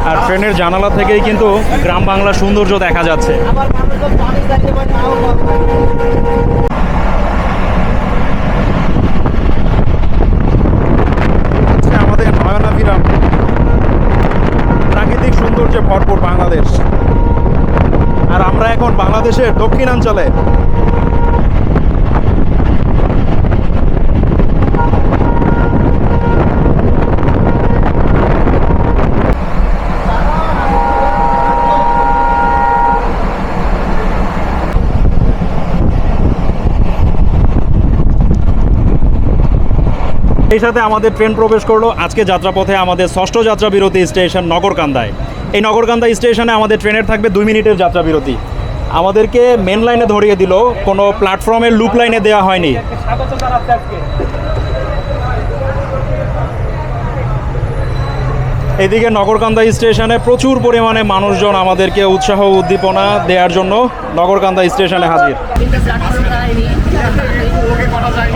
আর ট্রেনের জানালা থেকেই কিন্তু গ্রাম বাংলার সৌন্দর্য দেখা যাচ্ছে। আমাদের নয়নাভিরাম প্রাকৃতিক সৌন্দর্যে ভরপুর বাংলাদেশ। আর আমরা এখন বাংলাদেশের দক্ষিণাঞ্চলে। এই সাথে আমাদের ট্রেন প্রবেশ করলো আজকে যাত্রাপথে আমাদের ষষ্ঠ যাত্রা বিরতি স্টেশন নগরকান্দায়। এই নগরকান্দা স্টেশনে আমাদের ট্রেনের থাকবে 2 মিনিটের যাত্রা বিরতি। আমাদেরকে মেন লাইনে ধরিয়ে দিল, কোনো প্ল্যাটফর্মের লুপ লাইনে দেওয়া হয়নি। এদিকে নগরকান্দা স্টেশনে প্রচুর পরিমাণে মানুষজন আমাদেরকে উৎসাহ উদ্দীপনা দেওয়ার জন্য নগরকান্দা স্টেশনে হাজির।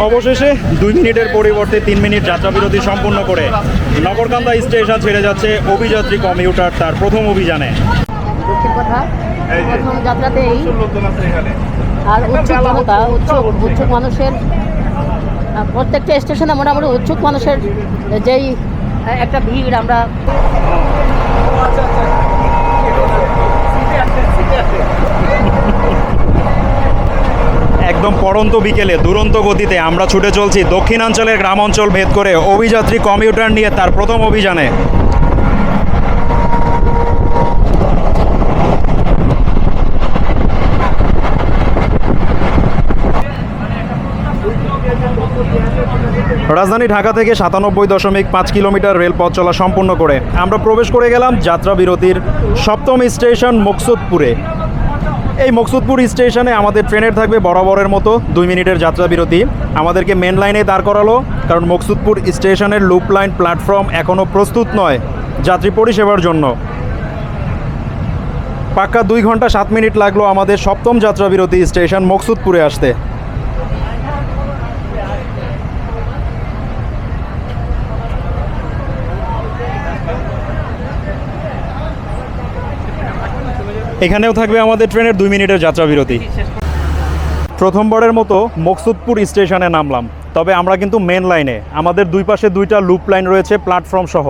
অবশেষে 2 মিনিটের পরিবর্তে 3 মিনিট যাত্রা বিরতি সম্পূর্ণ করে নগরকান্দা স্টেশন ছেড়ে যাচ্ছে অভিযাত্রী কমিউটার তার প্রথম অভিযানে। প্রথম যাত্রাতেই আর উৎসুক জনতা, উৎসুক মানুষের প্রত্যেকটা স্টেশনে মোটামুটি উৎসুক মানুষের যেই একটা ভিড় আমরা একদম পড়ন্ত বিকেলে দুরন্ত গতিতে আমরা ছুটে চলছি দক্ষিণাঞ্চলের গ্রাম অঞ্চল ভেদ করে অভিযাত্রী কমিউটার নিয়ে তার প্রথম অভিযানে। রাজধানী ঢাকা থেকে 97.5 কিলোমিটার রেলপথ চলা সম্পূর্ণ করে আমরা প্রবেশ করে গেলাম যাত্রা বিরতির 7ম স্টেশন মকসুদপুরে। এই মকসুদপুর স্টেশনে আমাদের ট্রেনের থাকবে বরাবরের মতো 2 মিনিটের যাত্রা বিরতি। আমাদেরকে মেন লাইনে দাঁড় করালো, কারণ মকসুদপুর স্টেশনের লুপ লাইন প্ল্যাটফর্ম এখনও প্রস্তুত নয় যাত্রী পরিষেবার জন্য। পাক্কা 2 ঘন্টা 7 মিনিট লাগলো আমাদের 7ম যাত্রা বিরতি স্টেশন মকসুদপুরে আসতে। এখানেও থাকবে আমাদের ট্রেনের 2 মিনিটের যাত্রা বিরতি। প্রথমবারের মতো মকসুদপুর স্টেশনে নামলাম, তবে আমরা কিন্তু মেন লাইনে। আমাদের দুই পাশে 2টা লুপ লাইন রয়েছে প্ল্যাটফর্ম সহ।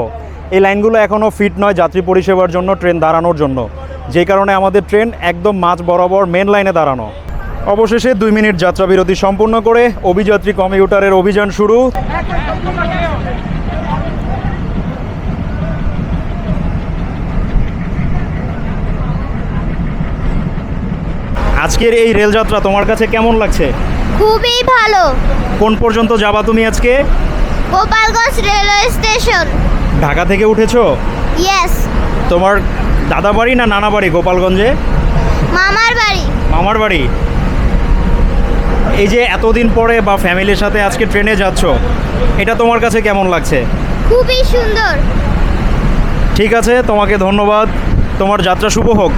এই লাইনগুলো এখনও ফিট নয় যাত্রী পরিষেবার জন্য, ট্রেন দাঁড়ানোর জন্য, যে কারণে আমাদের ট্রেন একদম মাঝ বরাবর মেন লাইনে দাঁড়ানো। অবশেষে 2 মিনিট যাত্রা বিরতি সম্পূর্ণ করে অভিযাত্রী কমিউটারের অভিযান শুরু। আজকের এই রেলযাত্রা তোমার কাছে কেমন লাগছে? খুবই ভালো। কোন পর্যন্ত যাবা তুমি আজকে? Gopalganj railway station. ঢাকা থেকে উঠেছো? ইয়েস। তোমার দাদা বাড়ি না নানা বাড়ি গোপালগঞ্জে? মামার বাড়ি। মামার বাড়ি। এই যে এতদিন পরে বা ফ্যামিলির সাথে আজকে ট্রেনে যাচ্ছ, এটা তোমার কাছে কেমন লাগছে? খুবই সুন্দর। ঠিক আছে, তোমাকে ধন্যবাদ। তোমার যাত্রা শুভ হোক।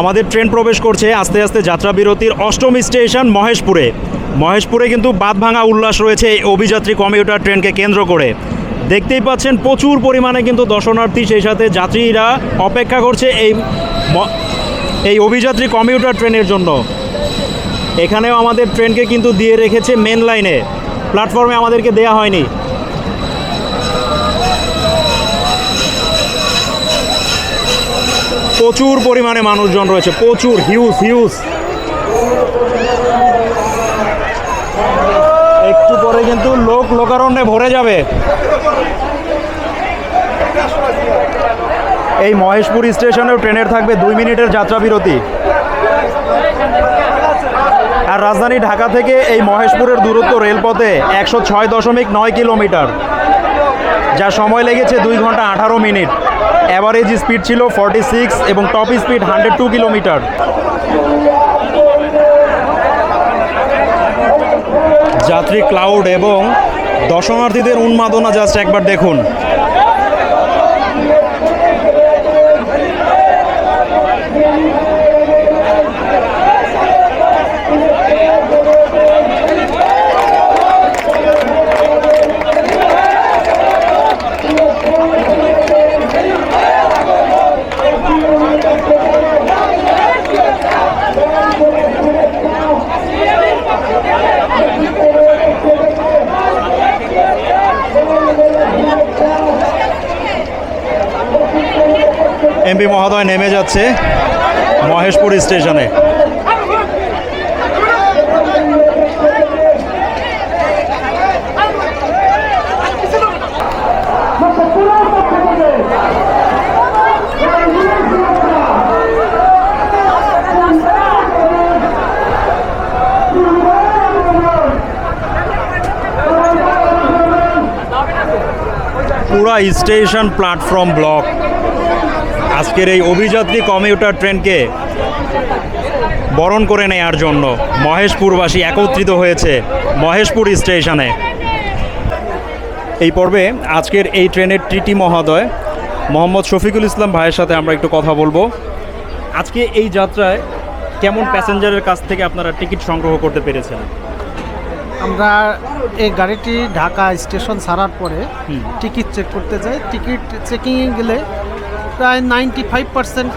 আমাদের ট্রেন প্রবেশ করছে আস্তে আস্তে যাত্রা বিরতির 8ম স্টেশন মহেশপুরে। মহেশপুরে কিন্তু বাঁধভাঙা উল্লাস রয়েছে এই অভিযাত্রী কমিউটার ট্রেনকে কেন্দ্র করে। দেখতেই পাচ্ছেন প্রচুর পরিমাণে কিন্তু দর্শনার্থী, সেই সাথে যাত্রীরা অপেক্ষা করছে এই অভিযাত্রী কমিউটার ট্রেনের জন্য। এখানেও আমাদের ট্রেনকে কিন্তু দিয়ে রেখেছে মেন লাইনে, প্ল্যাটফর্মে আমাদেরকে দেয়া হয়নি। প্রচুর পরিমাণে মানুষজন রয়েছে, প্রচুর, হিউজ। একটু পরে কিন্তু লোকারণ্যে ভরে যাবে। এই মহেশপুর স্টেশনেও ট্রেনের থাকবে 2 মিনিটের যাত্রা বিরতি। আর রাজধানী ঢাকা থেকে এই মহেশপুরের দূরত্ব রেলপথে 106.9 কিলোমিটার, যা সময় লেগেছে 2 ঘন্টা 18 মিনিট। অ্যাভারেজ স্পিড ছিল 46 এবং টপ স্পিড 102 কিলোমিটার। যাত্রী ক্লাউড এবং দর্শনার্থীদের উন্মাদনা জাস্ট একবার দেখুন। এমপি মহোদয় নেমে যাচ্ছে মহেশপুর স্টেশনে। পুরা স্টেশন প্ল্যাটফর্ম ব্লক। আজকের এই অভিযাত্রী কমিউটার ট্রেনকে বরণ করে নেয়ার জন্য মহেশপুরবাসী একত্রিত হয়েছে মহেশপুর স্টেশনে। এই পর্বে আজকের এই ট্রেনের টিটি মহোদয় মোহাম্মদ শফিকুল ইসলাম ভাইয়ের সাথে আমরা একটু কথা বলবো। আজকে এই যাত্রায় কেমন প্যাসেঞ্জারের কাছ থেকে আপনারা টিকিট সংগ্রহ করতে পেরেছেন? আমরা এই গাড়িটি ঢাকা স্টেশন ছাড়ার পরে টিকিট চেক করতে যাই। টিকিট চেকিংয়ে গেলে প্রায় 95%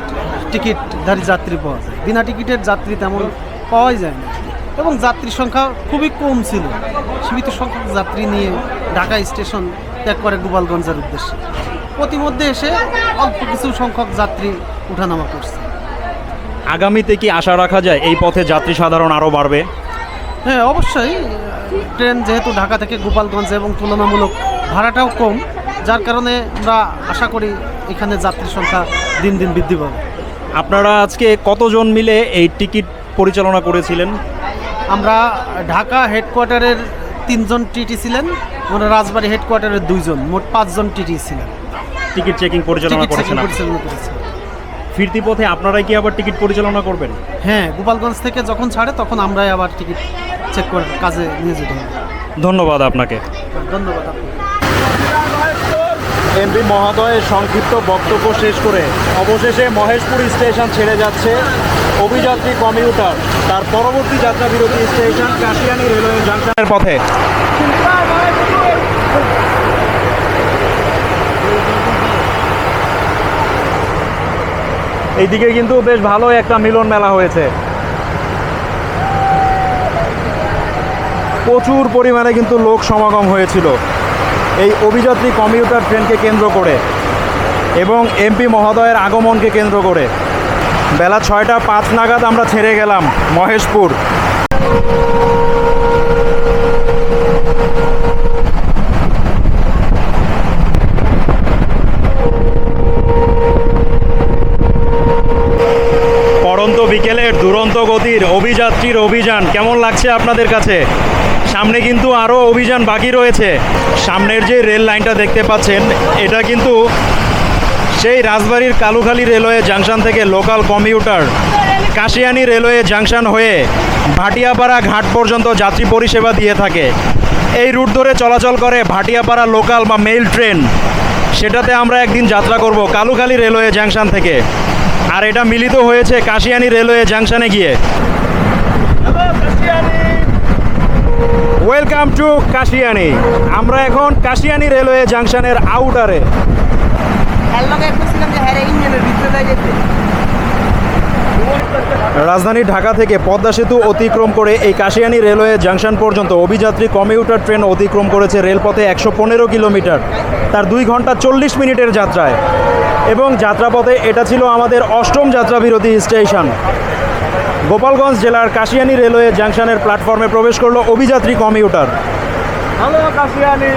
টিকিটধারী যাত্রী পাওয়া যায়। বিনা টিকিটের যাত্রী তেমন পাওয়াই যায় না এবং যাত্রীর সংখ্যা খুবই কম ছিল। সীমিত সংখ্যক যাত্রী নিয়ে ঢাকা স্টেশন ত্যাগ করে গোপালগঞ্জের উদ্দেশ্যে। প্রতিমধ্যে এসে অল্প কিছু সংখ্যক যাত্রী উঠানামা করছে। আগামীতে কি আশা রাখা যায় এই পথে যাত্রী সাধারণ আরও বাড়বে? হ্যাঁ, অবশ্যই। ট্রেন যেহেতু ঢাকা থেকে গোপালগঞ্জ এবং তুলনামূলক ভাড়াটাও কম, যার কারণে আমরা আশা করি এখানে যাত্রীর সংখ্যা দিন দিন বৃদ্ধি পাবে। আপনারা আজকে কতজন মিলে এই টিকিট পরিচালনা করেছিলেন? আমরা ঢাকা হেডকোয়ার্টারের 3 জন টিটি ছিলেন, মানে রাজবাড়ী হেডকোয়ার্টারের 2 জন, মোট 5 জন টিটি ছিলেন। টিকিট চেকিং পরিচালনা করেছেন? ফিরতি পথে আপনারাই কি আবার টিকিট পরিচালনা করবেন? হ্যাঁ, গোপালগঞ্জ থেকে যখন ছাড়ে তখন আমরাই আবার টিকিট চেক করে কাজে নিয়ে যেতে হবে। ধন্যবাদ আপনাকে। ধন্যবাদ আপনাকে। এমপি মহোদয়ের সংক্ষিপ্ত বক্তব্য শেষ করে অবশেষে মহেশপুর স্টেশন ছেড়ে যাচ্ছে অভিযাত্রী কমিউটার। তার পরবর্তী যাত্রা বিরতি স্টেশন কাশিয়ানী রেলওয়ে জাংশনের পথে। এইদিকে কিন্তু বেশ ভালো একটা মিলন মেলা হয়েছে। প্রচুর পরিমাণে কিন্তু লোক সমাগম হয়েছিল এই অভিযাত্রী কমিউটার ট্রেনকে কেন্দ্র করে এবং এমপি মহোদয়ের আগমনকে কেন্দ্র করে। বেলা 6টা 5 নাগাদ আমরা ছেড়ে গেলাম মহেশপুর। পড়ন্ত বিকেলের দুরন্ত গতির অভিযাত্রীর অভিযান কেমন লাগছে আপনাদের কাছে? সামনে কিন্তু আরও অভিযান বাকি রয়েছে। সামনের যে রেল লাইনটা দেখতে পাচ্ছেন, এটা কিন্তু সেই রাজবাড়ির কালুখালী রেলওয়ে জাংশন থেকে local commutator Kashiani railway junction হয়ে ভাটিয়াপাড়া ঘাট পর্যন্ত যাত্রী পরিষেবা দিয়ে থাকে। এই রুট ধরে চলাচল করে ভাটিয়াপাড়া লোকাল বা মেইল ট্রেন। সেটাতে আমরা একদিন যাত্রা করব কালুখালী রেলওয়ে জাংশন থেকে। আর এটা মিলিত হয়েছে কাশিয়ানী রেলওয়ে জাংশনে গিয়ে। Welcome to Kashiani. আমরা এখন কাশিয়ানী রেলওয়ে জাংশনের আউটারে। এর লগে খুঁজছিলাম যে হ্যাঁ ইঞ্জিনের ভিতরে যাই যেতে রাজধানী ঢাকা থেকে পদ্মা সেতু অতিক্রম করে এই কাশিয়ানী রেলওয়ে জাংশন পর্যন্ত অভিযাত্রী কমিউটার ট্রেন অতিক্রম করেছে রেলপথে 115 কিলোমিটার, তার 2 ঘন্টা 40 মিনিটের যাত্রায়। এবং যাত্রাপথে এটা ছিল আমাদের 8ম যাত্রাবিরতি স্টেশন। গোপালগঞ্জ জেলার কাশিয়ানী রেলওয়ে জাংশনের প্ল্যাটফর্মে প্রবেশ করলো অভিযাত্রী কমিউটার। হ্যালো কাশিয়ানি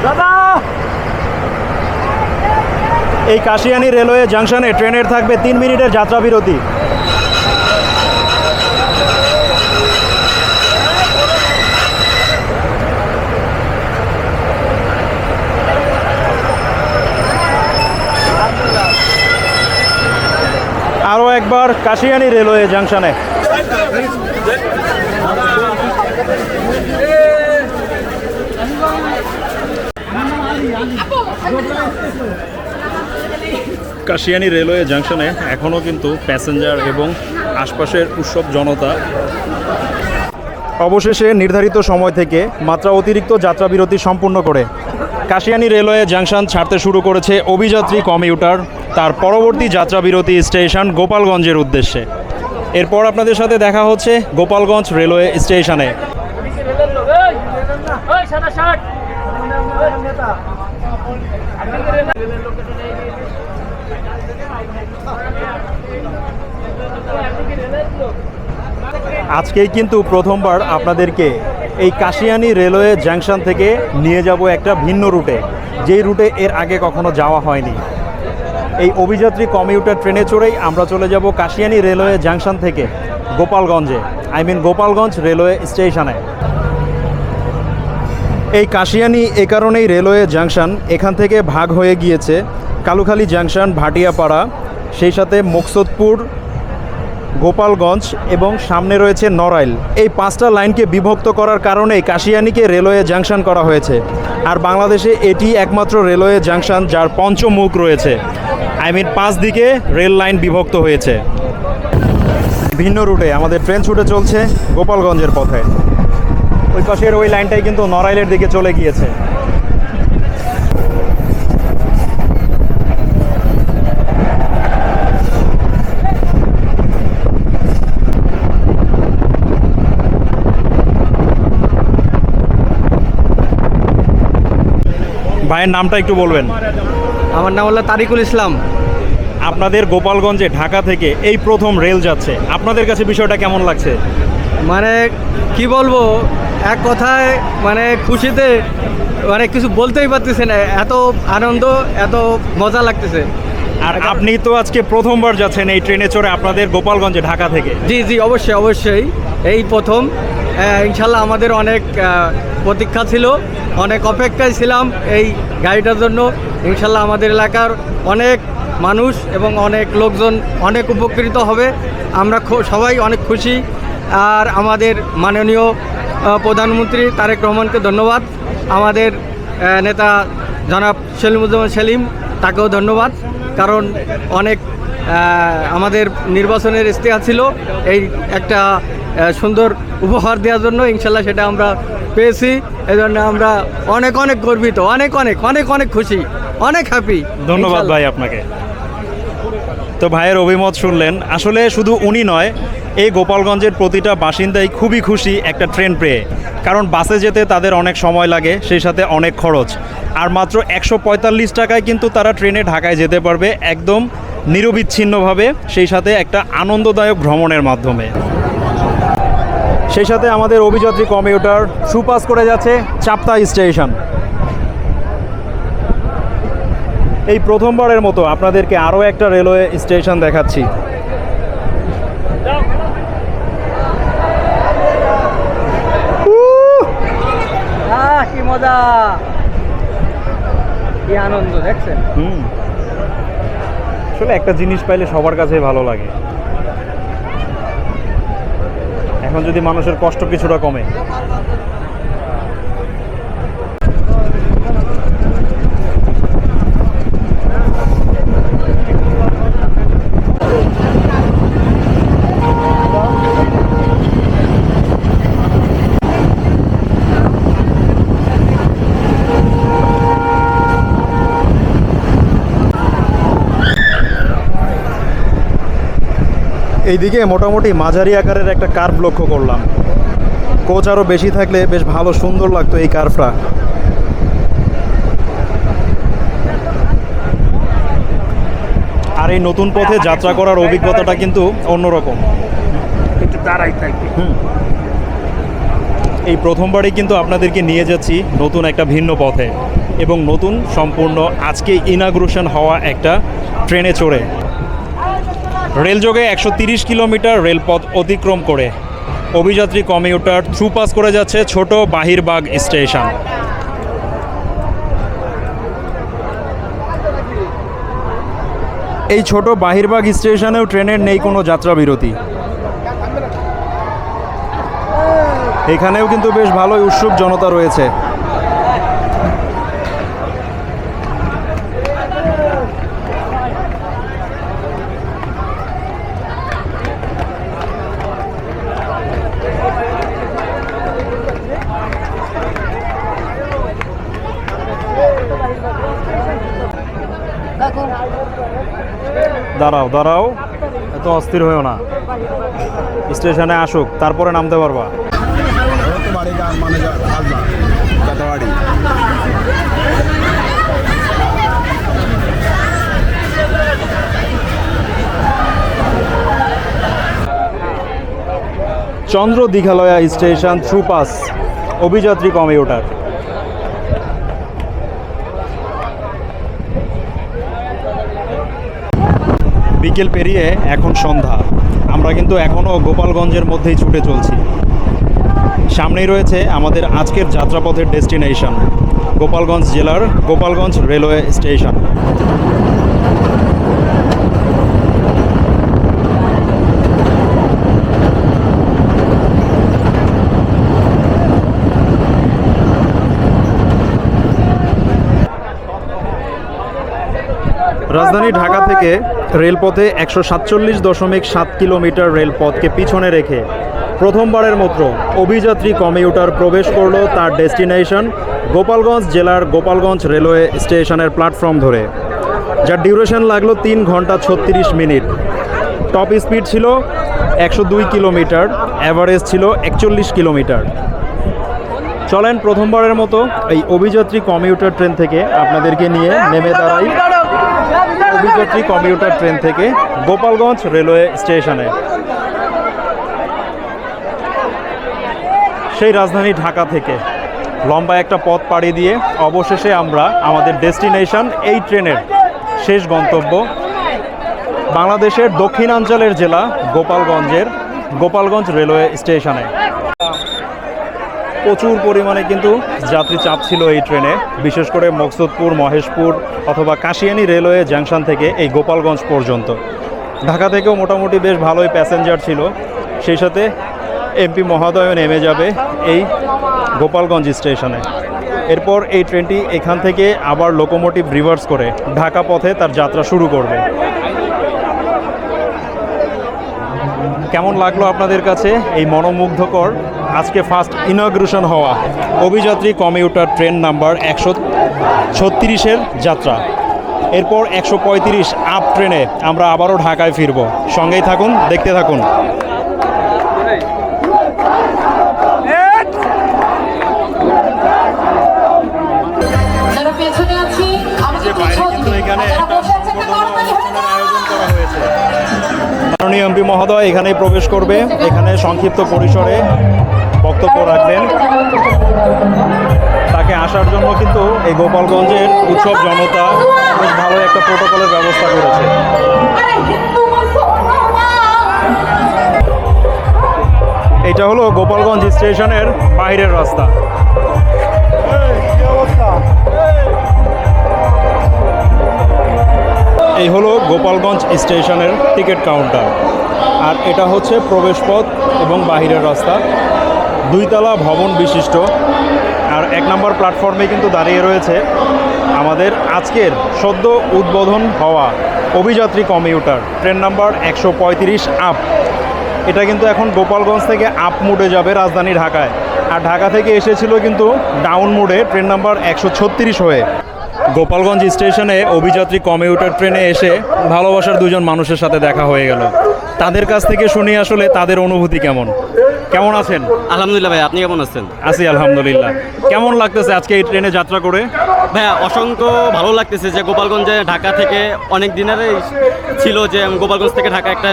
দাদা। এই কাশিয়ানী রেলওয়ে জাংশনে ট্রেনের থাকবে 3 মিনিটের যাত্রাবিরতি। আরও একবার কাশিয়ানী রেলওয়ে জাংশনে। কাশিয়ানী রেলওয়ে জাংশনে এখনও কিন্তু প্যাসেঞ্জার এবং আশপাশের উৎসব জনতা। অবশেষে নির্ধারিত সময় থেকে মাত্রা অতিরিক্ত যাত্রাবিরতি সম্পূর্ণ করে কাশিয়ানী রেলওয়ে জাংশন ছাড়তে শুরু করেছে অভিযাত্রী কমিউটার তার পরবর্তী যাত্রাবিরতি স্টেশন গোপালগঞ্জের উদ্দেশ্যে। এরপর আপনাদের সাথে দেখা হচ্ছে গোপালগঞ্জ রেলওয়ে স্টেশনে। আজকেই কিন্তু প্রথমবার আপনাদেরকে এই কাশিয়ানী রেলওয়ে জাংশন থেকে নিয়ে যাব একটা ভিন্ন রুটে, যেই রুটে এর আগে কখনো যাওয়া হয়নি। এই অভিযাত্রী কমিউটার ট্রেনে চড়েই আমরা চলে যাব কাশিয়ানী রেলওয়ে জাংশন থেকে গোপালগঞ্জে, গোপালগঞ্জ রেলওয়ে স্টেশনে। এই কাশিয়ানী এ কারণেই রেলওয়ে জাংশন এখান থেকে ভাগ হয়ে গিয়েছে কালুখালী জাংশন, ভাটিয়াপাড়া, সেই সাথে মুকসুদপুর, গোপালগঞ্জ এবং সামনে রয়েছে নড়াইল। এই 5টা লাইনকে বিভক্ত করার কারণেই কাশিয়ানীকে রেলওয়ে জাংশন করা হয়েছে। আর বাংলাদেশে এটি একমাত্র রেলওয়ে জাংশন যার পঞ্চমুখ রয়েছে, 5 দিকে রেল লাইন বিভক্ত হয়েছে। ভিন্ন রুটে আমাদের ট্রেন ছুটে চলছে গোপালগঞ্জের পথে। ওই পাশের ওই লাইনটাই কিন্তু নড়াইলের দিকে চলে গিয়েছে। ভাইয়ের নামটা একটু বলবেন? আমার নাম হলো তারিকুল ইসলাম। আপনাদের গোপালগঞ্জে ঢাকা থেকে এই প্রথম রেল যাচ্ছে, আপনাদের কাছে বিষয়টা কেমন লাগছে? মানে কি বলবো, এক কথায় মানে খুশিতে মানে কিছু বলতেই পারতেছি না, এত আনন্দ, এত মজা লাগতেছে। আর আপনি তো আজকে প্রথমবার যাচ্ছেন এই ট্রেনে চড়ে আপনাদের গোপালগঞ্জে ঢাকা থেকে। জি জি, অবশ্যই অবশ্যই, এই প্রথম। ইনশাল্লাহ আমাদের অনেক প্রতীক্ষা ছিল, অনেক অপেক্ষায় ছিলাম এই গাড়িটার জন্য। ইনশাল্লাহ আমাদের এলাকার অনেক মানুষ এবং অনেক লোকজন অনেক উপকৃত হবে, আমরা সবাই অনেক খুশি। আর আমাদের মাননীয় প্রধানমন্ত্রী তারেক রহমানকে ধন্যবাদ, আমাদের নেতা জনাব সেলিমুজ্জামান সেলিম, তাকেও ধন্যবাদ, কারণ অনেক আমাদের নির্বাচনের ইশতেহার ছিল এই একটা সুন্দর উপহার দেওয়ার জন্য। ইনশাল্লাহ সেটা আমরা পেয়েছি, এই জন্য আমরা অনেক অনেক গর্বিত, অনেক অনেক অনেক অনেক খুশি, অনেক হ্যাপি। ধন্যবাদ ভাই আপনাকে। তো ভাইয়ের অভিমত শুনলেন, আসলে শুধু উনি নয়, এই গোপালগঞ্জের প্রতিটা বাসিন্দাই খুবই খুশি একটা ট্রেন পেয়ে, কারণ বাসে যেতে তাদের অনেক সময় লাগে, সেই সাথে অনেক খরচ। আর মাত্র 145 টাকায় কিন্তু তারা ট্রেনে ঢাকায় যেতে পারবে একদম নিরবিচ্ছিন্নভাবে, সেই সাথে একটা আনন্দদায়ক ভ্রমণের মাধ্যমে। সেই সাথে আমাদের অভিযাত্রী কমিউটার সুপাস করে যাচ্ছে চাপতা স্টেশন। এই প্রথমবারের মতো আপনাদেরকে আরও একটা রেলওয়ে স্টেশন দেখাচ্ছি। কি মজা, কি আনন্দ দেখছেন। আসলে একটা জিনিস পাইলে সবার কাছেই ভালো লাগে। এখন যদি মানুষের কষ্ট কিছুটা কমে। এইদিকে মোটামুটি মাঝারি আকারের একটা কার্ভ লক্ষ্য করলাম। কোচ আরও বেশি থাকলে বেশ ভালো সুন্দর লাগতো এই কার্ভটা। আর এই নতুন পথে যাত্রা করার অভিজ্ঞতাটা কিন্তু অন্যরকম। এই প্রথমবারই কিন্তু আপনাদেরকে নিয়ে যাচ্ছি নতুন একটা ভিন্ন পথে এবং নতুন সম্পূর্ণ আজকে ইনাগ্রেশন হওয়া একটা ট্রেনে চড়ে। রেলযোগে 130 কিলোমিটার রেলপথ অতিক্রম করে অভিযাত্রী কমিউটার থ্রু পাস করে যাচ্ছে ছোট বাহিরবাগ স্টেশন। এই ছোট বাহিরবাগ স্টেশনেও ট্রেনের নেই কোনো যাত্রা বিরতি। এখানেও কিন্তু বেশ ভালোই উৎসুক জনতা রয়েছে। দাঁড়াও দাঁড়াও, এত অস্থির হয়েও না, স্টেশনে আসুক তারপরে নামতে পারবা। চন্দ্র দীঘালয়া station through pass Abhijatri commutator. বিকেল পেরিয়ে এখন সন্ধ্যা, আমরা কিন্তু এখনও গোপালগঞ্জের মধ্যেই ছুটে চলছি। সামনেই রয়েছে আমাদের আজকের যাত্রাপথের ডেস্টিনেশন গোপালগঞ্জ জেলার গোপালগঞ্জ রেলওয়ে স্টেশন। রাজধানী ঢাকা থেকে রেলপথে 147.7 কিলোমিটার রেলপথকে পিছনে রেখে প্রথমবারের মতো অভিযাত্রী কমিউটার প্রবেশ করলো তার ডেস্টিনেশন গোপালগঞ্জ জেলার গোপালগঞ্জ রেলওয়ে স্টেশনের প্ল্যাটফর্ম ধরে, যার ডিউরেশন লাগলো 3 ঘন্টা 36 মিনিট। টপ স্পিড ছিল 102 কিলোমিটার, অ্যাভারেজ ছিল 41 কিলোমিটার। চলেন প্রথমবারের মতো এই অভিযাত্রী কমিউটার ট্রেন থেকে আপনাদেরকে নিয়ে নেমে দাঁড়াই অভিযাত্রী কমিউটার ট্রেন থেকে গোপালগঞ্জ রেলওয়ে স্টেশনে। সেই রাজধানী ঢাকা থেকে লম্বা একটা পথ পাড়ি দিয়ে অবশেষে আমরা আমাদের ডেস্টিনেশন এই ট্রেনের শেষ গন্তব্য বাংলাদেশের দক্ষিণাঞ্চলের জেলা গোপালগঞ্জের গোপালগঞ্জ রেলওয়ে স্টেশনে। প্রচুর পরিমাণে কিন্তু যাত্রী চাপ ছিল এই ট্রেনে, বিশেষ করে মকসুদপুর, মহেশপুর অথবা কাশিয়ানী রেলওয়ে জাংশন থেকে এই গোপালগঞ্জ পর্যন্ত। ঢাকা থেকেও মোটামুটি বেশ ভালোই প্যাসেঞ্জার ছিল। সেই সাথে এমপি মহোদয়ও নেমে যাবে এই গোপালগঞ্জ স্টেশনে। এরপর এই ট্রেনটি এখান থেকে আবার লোকোমোটিভ রিভার্স করে ঢাকা পথে তার যাত্রা শুরু করবে। কেমন লাগলো আপনাদের কাছে এই মনোমুগ্ধকর আজকে ফার্স্ট ইনগ্রেশন হওয়া অভিযাত্রী কমিউটার ট্রেন নাম্বার 136-এর যাত্রা? এরপর 135 আপ ট্রেনে আমরা আবারও ঢাকায় ফিরব। সঙ্গেই থাকুন, দেখতে থাকুন। মাননীয় এমপি মহোদয় এখানেই প্রবেশ করবে, এখানে সংক্ষিপ্ত পরিসরে বক্তব্য রাখবেন। তাকে আসার জন্য কিন্তু এই গোপালগঞ্জের উৎসব জনতা বেশ ভালো একটা প্রোটোকলের ব্যবস্থা করেছে। এটা হলো গোপালগঞ্জ স্টেশনের বাইরের রাস্তা। এই হলো গোপালগঞ্জ স্টেশনের টিকিট কাউন্টার, আর এটা হচ্ছে প্রবেশপথ এবং বাহিরের রাস্তা। 2 তলা ভবন বিশিষ্ট। আর 1 নম্বর প্ল্যাটফর্মে কিন্তু দাঁড়িয়ে রয়েছে আমাদের আজকের সদ্য উদ্বোধন হওয়া অভিযাত্রী কমিউটার ট্রেন নাম্বার 135 আপ। এটা কিন্তু এখন গোপালগঞ্জ থেকে আপ মোডে যাবে রাজধানী ঢাকায়, আর ঢাকা থেকে এসেছিল কিন্তু ডাউন মোডে ট্রেন নাম্বার 136 হয়ে। গোপালগঞ্জ স্টেশনে অভিযাত্রী কমিউটার ট্রেনে এসে ভালোবাসার 2জন মানুষের সাথে দেখা হয়ে গেল। তাদের কাছ থেকে শুনি আসলে তাদের অনুভূতি কেমন। কেমন আছেন? আলহামদুলিল্লাহ ভাই, আপনি কেমন আছেন? আছি আলহামদুলিল্লাহ। কেমন লাগতেছে আজকে এই ট্রেনে যাত্রা করে? ভাইয়া অসংখ্য ভালো লাগতেছে যে গোপালগঞ্জে ঢাকা থেকে অনেক দিনেরই ছিল যে গোপালগঞ্জ থেকে ঢাকা একটা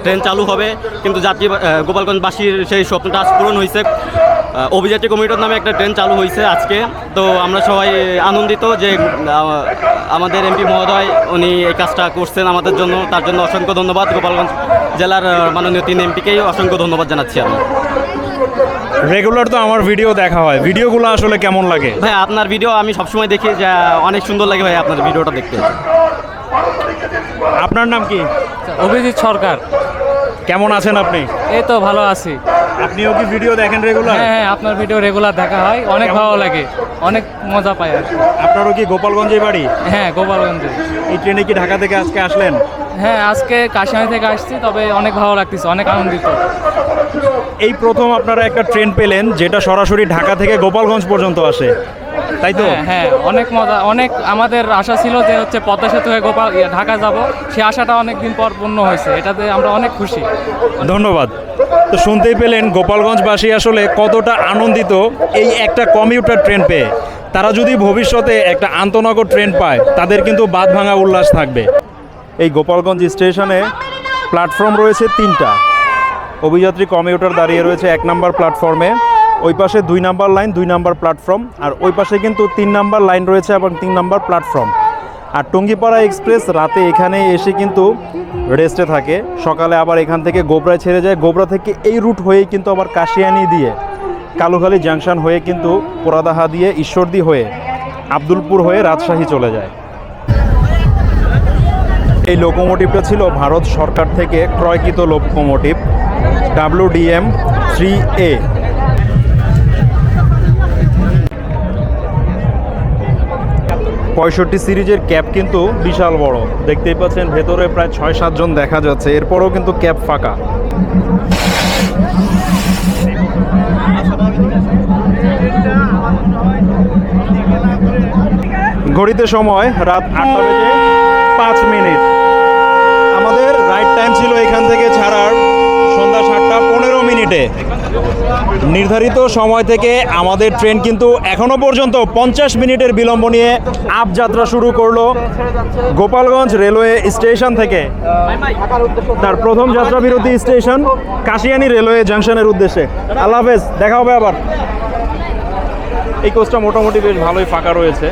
ট্রেন চালু হবে, কিন্তু যাত্রী গোপালগঞ্জবাসীর সেই স্বপ্নটা আজ পূরণ হয়েছে। অভিযাত্রী কমিউটার নামে একটা ট্রেন চালু হয়েছে আজকে। তো আমরা সবাই আনন্দিত যে আমাদের এমপি মহোদয় উনি এই কাজটা করছেন আমাদের জন্য, তার জন্য অসংখ্য ধন্যবাদ। গোপালগঞ্জ জেলার মাননীয় 3 এমপিকেই অসংখ্য ধন্যবাদ জানাচ্ছি আমি। রেগুলার তো আমার ভিডিও দেখা হয়, ভিডিওগুলো আসলে কেমন লাগে? ভাই আপনার ভিডিও আমি সবসময় দেখি, যে অনেক সুন্দর লাগে ভাই আপনার ভিডিওটা দেখতে। আপনার নাম কি? অভিজিৎ সরকার। কেমন আছেন আপনি? এই তো ভালো আছি। আপনিও কি ভিডিও দেখেন রেগুলার? হ্যাঁ হ্যাঁ, আপনার ভিডিও রেগুলার দেখা হয়, অনেক ভালো লাগে, অনেক মজা পাই আর কি। আপনারও কি গোপালগঞ্জে বাড়ি? হ্যাঁ, গোপালগঞ্জে। এই ট্রেনে কি ঢাকা থেকে আজকে আসলেন? হ্যাঁ, আজকে কাশিয়ানি থেকে আসছি, তবে অনেক ভালো লাগতেছে, অনেক আনন্দিত। এই প্রথম আপনারা একটা ট্রেন পেলেন যেটা সরাসরি ঢাকা থেকে গোপালগঞ্জ পর্যন্ত আসে, তাই তো? হ্যাঁ হ্যাঁ, অনেক মজা। অনেক আমাদের আশা ছিল যে হচ্ছে পদ্মা সেতু হয়ে ঢাকা যাব, সে আশাটা অনেক দিন পর পূর্ণ হয়েছে, এটাতে আমরা অনেক খুশি। ধন্যবাদ। তো শুনতেই পেলেন গোপালগঞ্জবাসী আসলে কতটা আনন্দিত এই একটা কমিউটার ট্রেন পেয়ে। তারা যদি ভবিষ্যতে একটা আন্তনগর ট্রেন পায় তাদের কিন্তু বাঁধ ভাঙা উল্লাস থাকবে। এই গোপালগঞ্জ স্টেশনে প্ল্যাটফর্ম রয়েছে 3টা। অভিযাত্রী কমিউটার দাঁড়িয়ে রয়েছে 1 নম্বর প্ল্যাটফর্মে, ওই পাশে 2 নম্বর লাইন 2 নম্বর প্ল্যাটফর্ম, আর ওই পাশে কিন্তু 3 নম্বর লাইন রয়েছে এবং 3 নম্বর প্ল্যাটফর্ম। আর টুঙ্গিপাড়া এক্সপ্রেস রাতে এখানে এসে কিন্তু রেস্টে থাকে, সকালে আবার এখান থেকে গোবরায় ছেড়ে যায়। গোবরা থেকে এই রুট হয়েই কিন্তু আবার কাশিয়ানি দিয়ে কালুখালী জাংশন হয়ে কিন্তু পোড়াদাহা দিয়ে ঈশ্বরদী হয়ে আব্দুলপুর হয়ে রাজশাহী চলে যায়। এই লোকোমোটিভটা ছিল ভারত সরকার থেকে ক্রয়কৃত লোকোমোটিভ WDM 3A। পঁয়ষট্টি সিরিজের ক্যাব কিন্তু বিশাল বড়, দেখতেই পাচ্ছেন ভেতরে প্রায় 6-7 জন দেখা যাচ্ছে, এরপরও কিন্তু ক্যাব ফাঁকা। ঘড়িতে সময় রাত 8:05। আমাদের রাইট টাইম ছিল এখান থেকে ছাড়ার সন্ধ্যা 7:15। নির্ধারিত সময় থেকে আমাদের ট্রেন কিন্তু এখনো পর্যন্ত 50 মিনিটের বিলম্ব নিয়ে আপ যাত্রা শুরু করলো গোপালগঞ্জ রেলওয়ে স্টেশন থেকে। তার প্রথম যাত্রা বিরতি স্টেশন কাশিয়ানি রেলওয়ে জাংশনের উদ্দেশ্যে। আল্লাহ হাফেজ, দেখা হবে আবার। এই কোচটা মোটামুটি বেশ ভালোই ফাঁকা রয়েছে।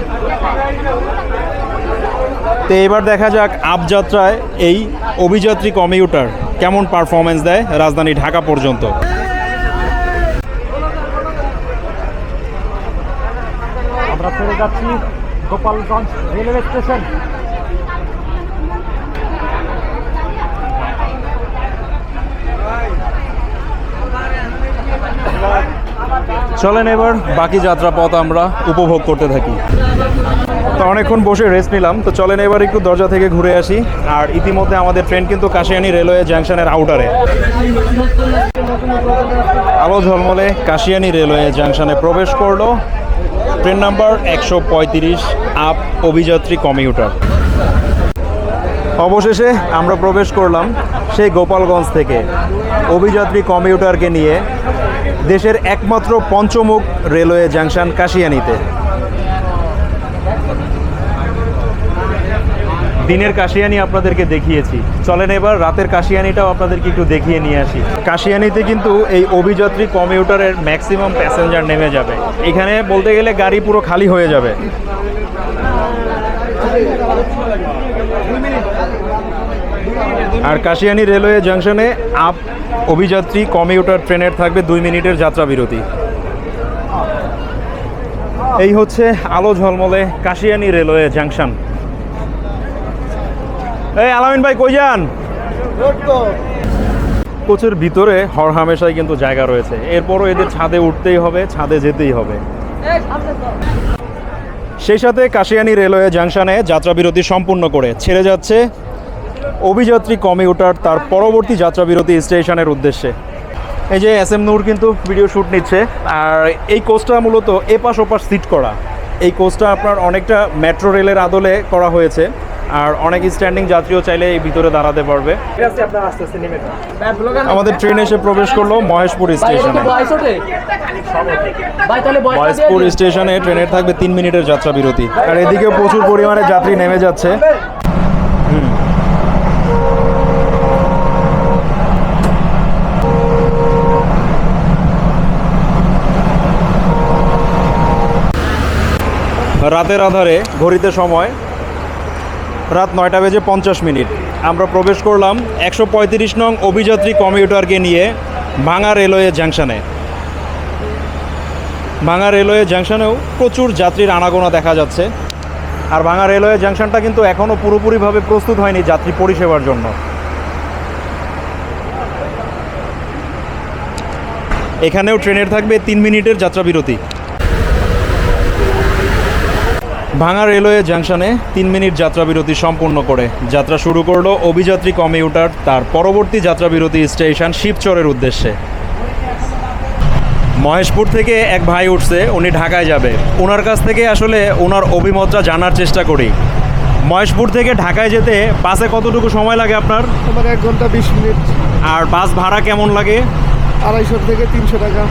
তো এবার দেখা যাক আপ যাত্রায় এই অভিযাত্রী কমিউটার কেমন পারফরমেন্স দেয় রাজধানী ঢাকা পর্যন্ত। আমরা চলে যাচ্ছি গোপালগঞ্জ রেলওয়ে স্টেশন। চলেন এবার বাকি যাত্রাপথ আমরা উপভোগ করতে থাকি। তো অনেকক্ষণ বসে রেস্ট নিলাম, তো চলেন এবার একটু দরজা থেকে ঘুরে আসি। আর ইতিমধ্যে আমাদের ট্রেন কিন্তু কাশিয়ানি রেলওয়ে জাংশনের আউটারে। আলো ঝলমলে কাশিয়ানি রেলওয়ে জাংশনে প্রবেশ করলো ট্রেন নাম্বার 135 আপ অভিযাত্রী কমিউটার। অবশেষে আমরা প্রবেশ করলাম সেই গোপালগঞ্জ থেকে অভিযাত্রী কমিউটারকে নিয়ে দেশের একমাত্র পঞ্চমুখ রেলওয়ে জাংশন কাশিয়ানিতে। দিনের কাশিয়ানি আপনাদেরকে দেখিয়েছি, চলেন এবার রাতের কাশিয়ানিটাও আপনাদেরকে একটু দেখিয়ে নিয়ে আসি। কাশিয়ানিতে কিন্তু এই অভিযাত্রী কমিউটারের ম্যাক্সিমাম প্যাসেঞ্জার নেমে যাবে, এখানে বলতে গেলে গাড়ি পুরো খালি হয়ে যাবে। আর কাশিয়ানি রেলওয়ে জাংশনে আপ অভিযাত্রী কমিউটার ট্রেনের থাকবে 2 মিনিটের যাত্রা বিরতি। এই হচ্ছে আলো ঝলমলে কাশিয়ানি রেলওয়ে জাংশন। এই আলামিন ভাই কই যান? কোচের ভিতরে হরহামেশাই কিন্তু জায়গা রয়েছে, এরপরও এদের ছাদে উঠতেই হবে, ছাদে যেতেই হবে। সেই সাথে কাশিয়ানি রেলওয়ে জাংশনে যাত্রা বিরতি সম্পূর্ণ করে ছেড়ে যাচ্ছে অভিযাত্রী কমিউটার তার পরবর্তী যাত্রা বিরতি স্টেশনের উদ্দেশ্যে। এই যে SM নূর কিন্তু ভিডিও শ্যুট নিচ্ছে। আর এই কোচটা মূলত এপাশ ওপাশ সিট করা, এই কোচটা আপনার অনেকটা মেট্রো রেলের আদলে করা হয়েছে। আর অনেক স্ট্যান্ডিং যাত্রীও চাইলে এই ভিতরে দাঁড়াতে পারবে। আমাদের ট্রেন এসে প্রবেশ করলো মহেশপুর স্টেশনে। মহেশপুর স্টেশনে ট্রেনের থাকবে 3 মিনিটের যাত্রা বিরতি। আর এদিকে প্রচুর পরিমাণে যাত্রী নেমে যাচ্ছে। রাতের আধারে ঘড়িতে সময় রাত 9:50 আমরা প্রবেশ করলাম 135 নং অভিযাত্রী কমিউটারকে নিয়ে ভাঙা রেলওয়ে জাংশনে। ভাঙা রেলওয়ে জাংশনেও প্রচুর যাত্রীর আনাগোনা দেখা যাচ্ছে। আর ভাঙা রেলওয়ে জাংশনটা কিন্তু এখনও পুরোপুরিভাবে প্রস্তুত হয়নি যাত্রী পরিষেবার জন্য। এখানেও ট্রেনের থাকবে 3 মিনিটের যাত্রা বিরতি। ভাঙা রেলওয়ে জাংশনে 3 মিনিট যাত্রা বিরতি সম্পূর্ণ করে যাত্রা শুরু করলো অভিযাত্রী কমিউটার তার পরবর্তী যাত্রা বিরতি স্টেশন শিবচরের উদ্দেশ্যে। মহেশপুর থেকে এক ভাই উঠছে, উনি ঢাকায় যাবে। ওনার কাছ থেকে আসলে ওনার অভিমতটা জানার চেষ্টা করি। মহেশপুর থেকে ঢাকায় যেতে বাসে কতটুকু সময় লাগে আপনার? আমার 1 ঘন্টা 20 মিনিট। আর বাস ভাড়া কেমন লাগে? 250 থেকে 300 টাকা।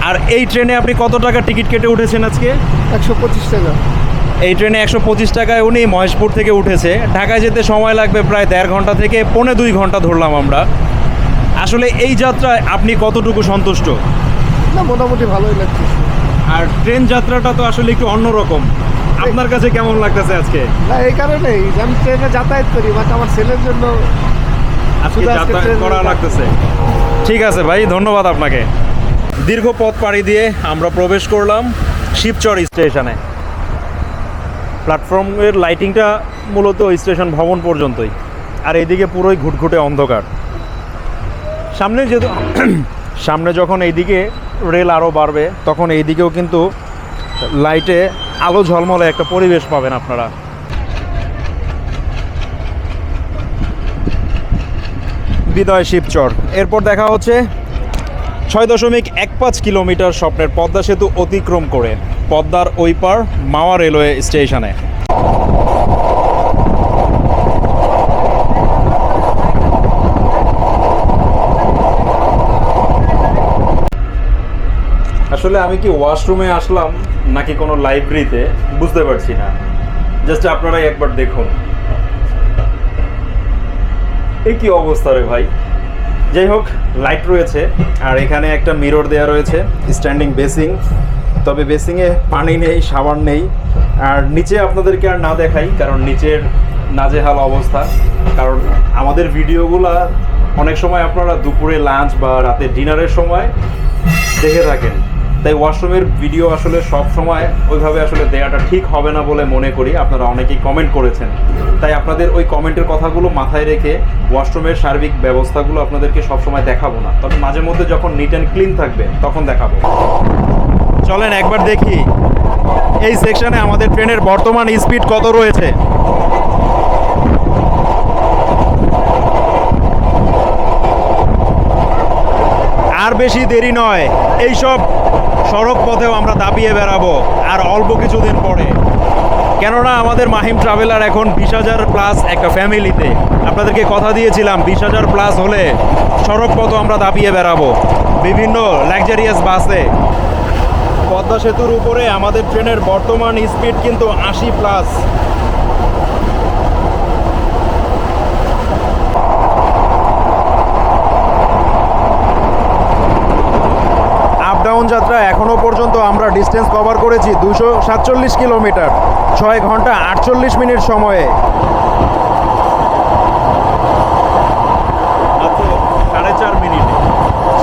আর এই ট্রেনে আপনি কত টাকা টিকিট কেটে উঠেছেন আজকে? 125 টাকা। এই ট্রেনে 125 টাকায় উনি মহেশপুর থেকে উঠেছে। ঢাকায় যেতে সময় লাগবে প্রায় 1.5 ঘন্টা থেকে 1.25 ঘন্টা ধরলাম আমরা। আসলে এই যাত্রায় আপনি কতটুকু সন্তুষ্ট? না, মোটামুটি ভালোই লাগছে। আর ট্রেন যাত্রাটা তো আসলে একটু অন্যরকম। আপনার কাছে কেমন লাগতেছে আজকে? না, এই কারণেই যে আমি ট্রেনে যাতায়াত করি, বাট আমার ছেলের জন্য আজকে যাতায়াত করা লাগতেছে। ঠিক আছে ভাই, ধন্যবাদ আপনাকে। দীর্ঘ পথ পাড়ি দিয়ে আমরা প্রবেশ করলাম শিবচর স্টেশনে। প্ল্যাটফর্মের লাইটিংটা মূলত স্টেশন ভবন পর্যন্তই। আর এইদিকে পুরোই ঘুটঘুটে অন্ধকার। সামনে যখন এইদিকে রেল আরও বাড়বে তখন এইদিকেও কিন্তু লাইটে আলো ঝলমলে একটা পরিবেশ পাবেন আপনারা। বিদায় শিবচর। এরপর দেখা হচ্ছে 6.15 কিলোমিটার স্বপ্নের পদ্মা সেতু অতিক্রম করে পদ্মার ওই পার মাওয়া রেলওয়ে স্টেশনে। আসলে আমি কি ওয়াশরুমে আসলাম নাকি কোনো লাইব্রেরিতে বুঝতে পারছি না। জাস্ট আপনারাই একবার দেখুন এই কি অবস্থা রে ভাই। যাই হোক, লাইট রয়েছে আর এখানে একটা মিরর দেওয়া রয়েছে, স্ট্যান্ডিং বেসিং। তবে বেসিংয়ে পানি নেই, সাবান নেই। আর নিচে আপনাদেরকে আর না দেখাই, কারণ নিচের নাজেহাল অবস্থা। কারণ আমাদের ভিডিওগুলা অনেক সময় আপনারা দুপুরে লাঞ্চ বা রাতে ডিনারের সময় দেখে থাকেন, তাই ওয়াশরুমের ভিডিও আসলে সব সময় ওইভাবে আসলে দেওয়াটা ঠিক হবে না বলে মনে করি। আপনারা অনেকেই কমেন্ট করেছেন, তাই আপনাদের ওই কমেন্টের কথাগুলো মাথায় রেখে ওয়াশরুমের সার্বিক ব্যবস্থাগুলো আপনাদেরকে সবসময় দেখাবো না। তবে মাঝে মধ্যে যখন নিট অ্যান্ড ক্লিন থাকবে তখন দেখাবো। চলেন একবার দেখি এই সেকশনে আমাদের ট্রেনের বর্তমান স্পিড কত রয়েছে। আর বেশি দেরি নয়, এইসব সড়ক পথেও আমরা দাপিয়ে বেড়াবো আর অল্প কিছুদিন পরে। কেননা আমাদের মাহিম ট্রাভেলার এখন 20,000+ একটা ফ্যামিলিতে। আপনাদেরকে কথা দিয়েছিলাম 20,000+ হলে সড়ক পথও আমরা দাপিয়ে বেড়াবো বিভিন্ন লাক্সারিয়াস বাসে। পদ্মা সেতুর উপরে আমাদের ট্রেনের বর্তমান স্পিড কিন্তু 80+। ডাউন যাত্রা এখনও পর্যন্ত আমরা ডিস্টেন্স কভার করেছি 247 কিলোমিটার 6 ঘন্টা 48 মিনিট সময়ে। মাত্র 4.5 মিনিটে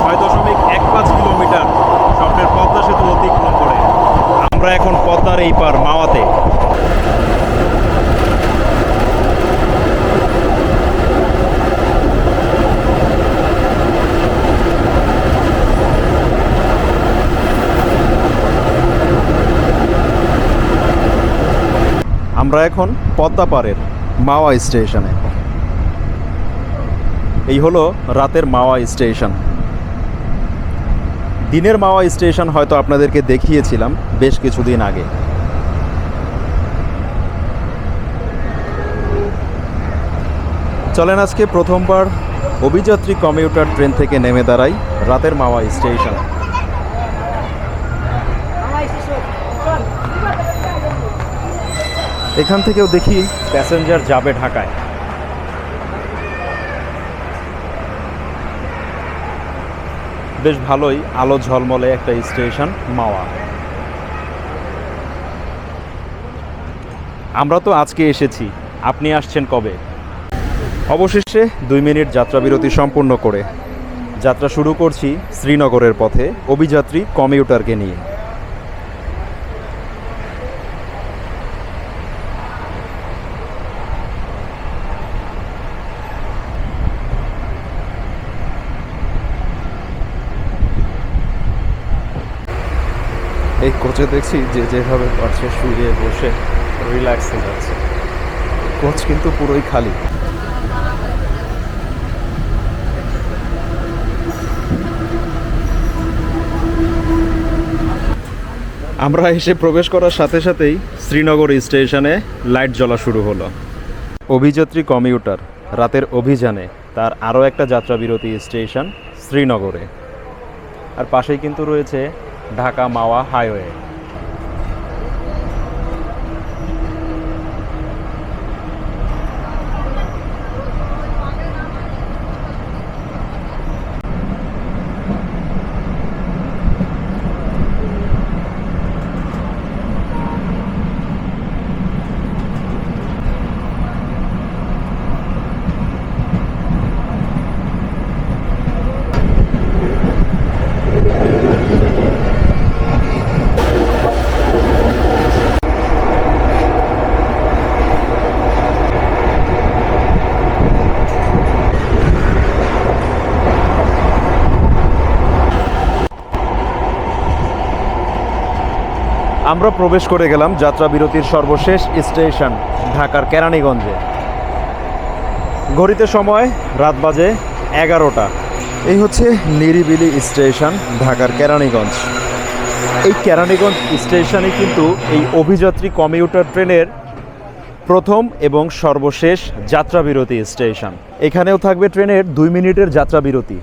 6.15 কিলোমিটার স্বপ্নের পদ্মা সেতু অতিক্রম করে আমরা এখন পদ্মার এই পার মাওয়াতে। আমরা এখন পদ্মা পাড়ের মাওয়া স্টেশনে। এই হলো রাতের মাওয়া স্টেশন। দিনের মাওয়া স্টেশন হয়তো আপনাদেরকে দেখিয়েছিলাম বেশ কিছুদিন আগে। চলেন আজকে প্রথমবার অভিযাত্রী কমিউটার ট্রেন থেকে নেমে দাঁড়াই রাতের মাওয়া স্টেশন। এখান থেকেও দেখি প্যাসেঞ্জার যাবে ঢাকায়। বেশ ভালোই আলো ঝলমলে একটা স্টেশন মাওয়া। আমরা তো আজকে এসেছি, আপনি আসছেন কবে? অবশেষে 2 মিনিট যাত্রা বিরতি সম্পূর্ণ করে যাত্রা শুরু করছি শ্রীনগরের পথে অভিযাত্রী কমিউটারকে নিয়ে। এই কোচে দেখছি যে যেভাবে পারছে শুয়ে বসে রিল্যাক্স হয়ে যাচ্ছে। কোচ কিন্তু পুরোই খালি। আমরা এসে প্রবেশ করার সাথে সাথেই শ্রীনগর স্টেশনে লাইট জ্বলা শুরু হলো। অভিযাত্রী কমিউটার রাতের অভিযানে তার আরও একটা যাত্রা বিরতি স্টেশন শ্রীনগরে। আর পাশেই কিন্তু রয়েছে ঢাকা মাওয়া হাইওয়ে। আমরা প্রবেশ করে গেলাম যাত্রা বিরতির সর্বশেষ স্টেশন ঢাকার কেরানীগঞ্জে। ঘড়িতে সময় রাত বাজে 11টা। এই হচ্ছে নিরিবিলি স্টেশন ঢাকার কেরানীগঞ্জ। এই কেরানীগঞ্জ স্টেশনে কিন্তু এই অভিযাত্রী কমিউটার ট্রেনের প্রথম এবং সর্বশেষ যাত্রা বিরতি স্টেশন। এখানেও থাকবে ট্রেনের 2 মিনিটের যাত্রা বিরতি।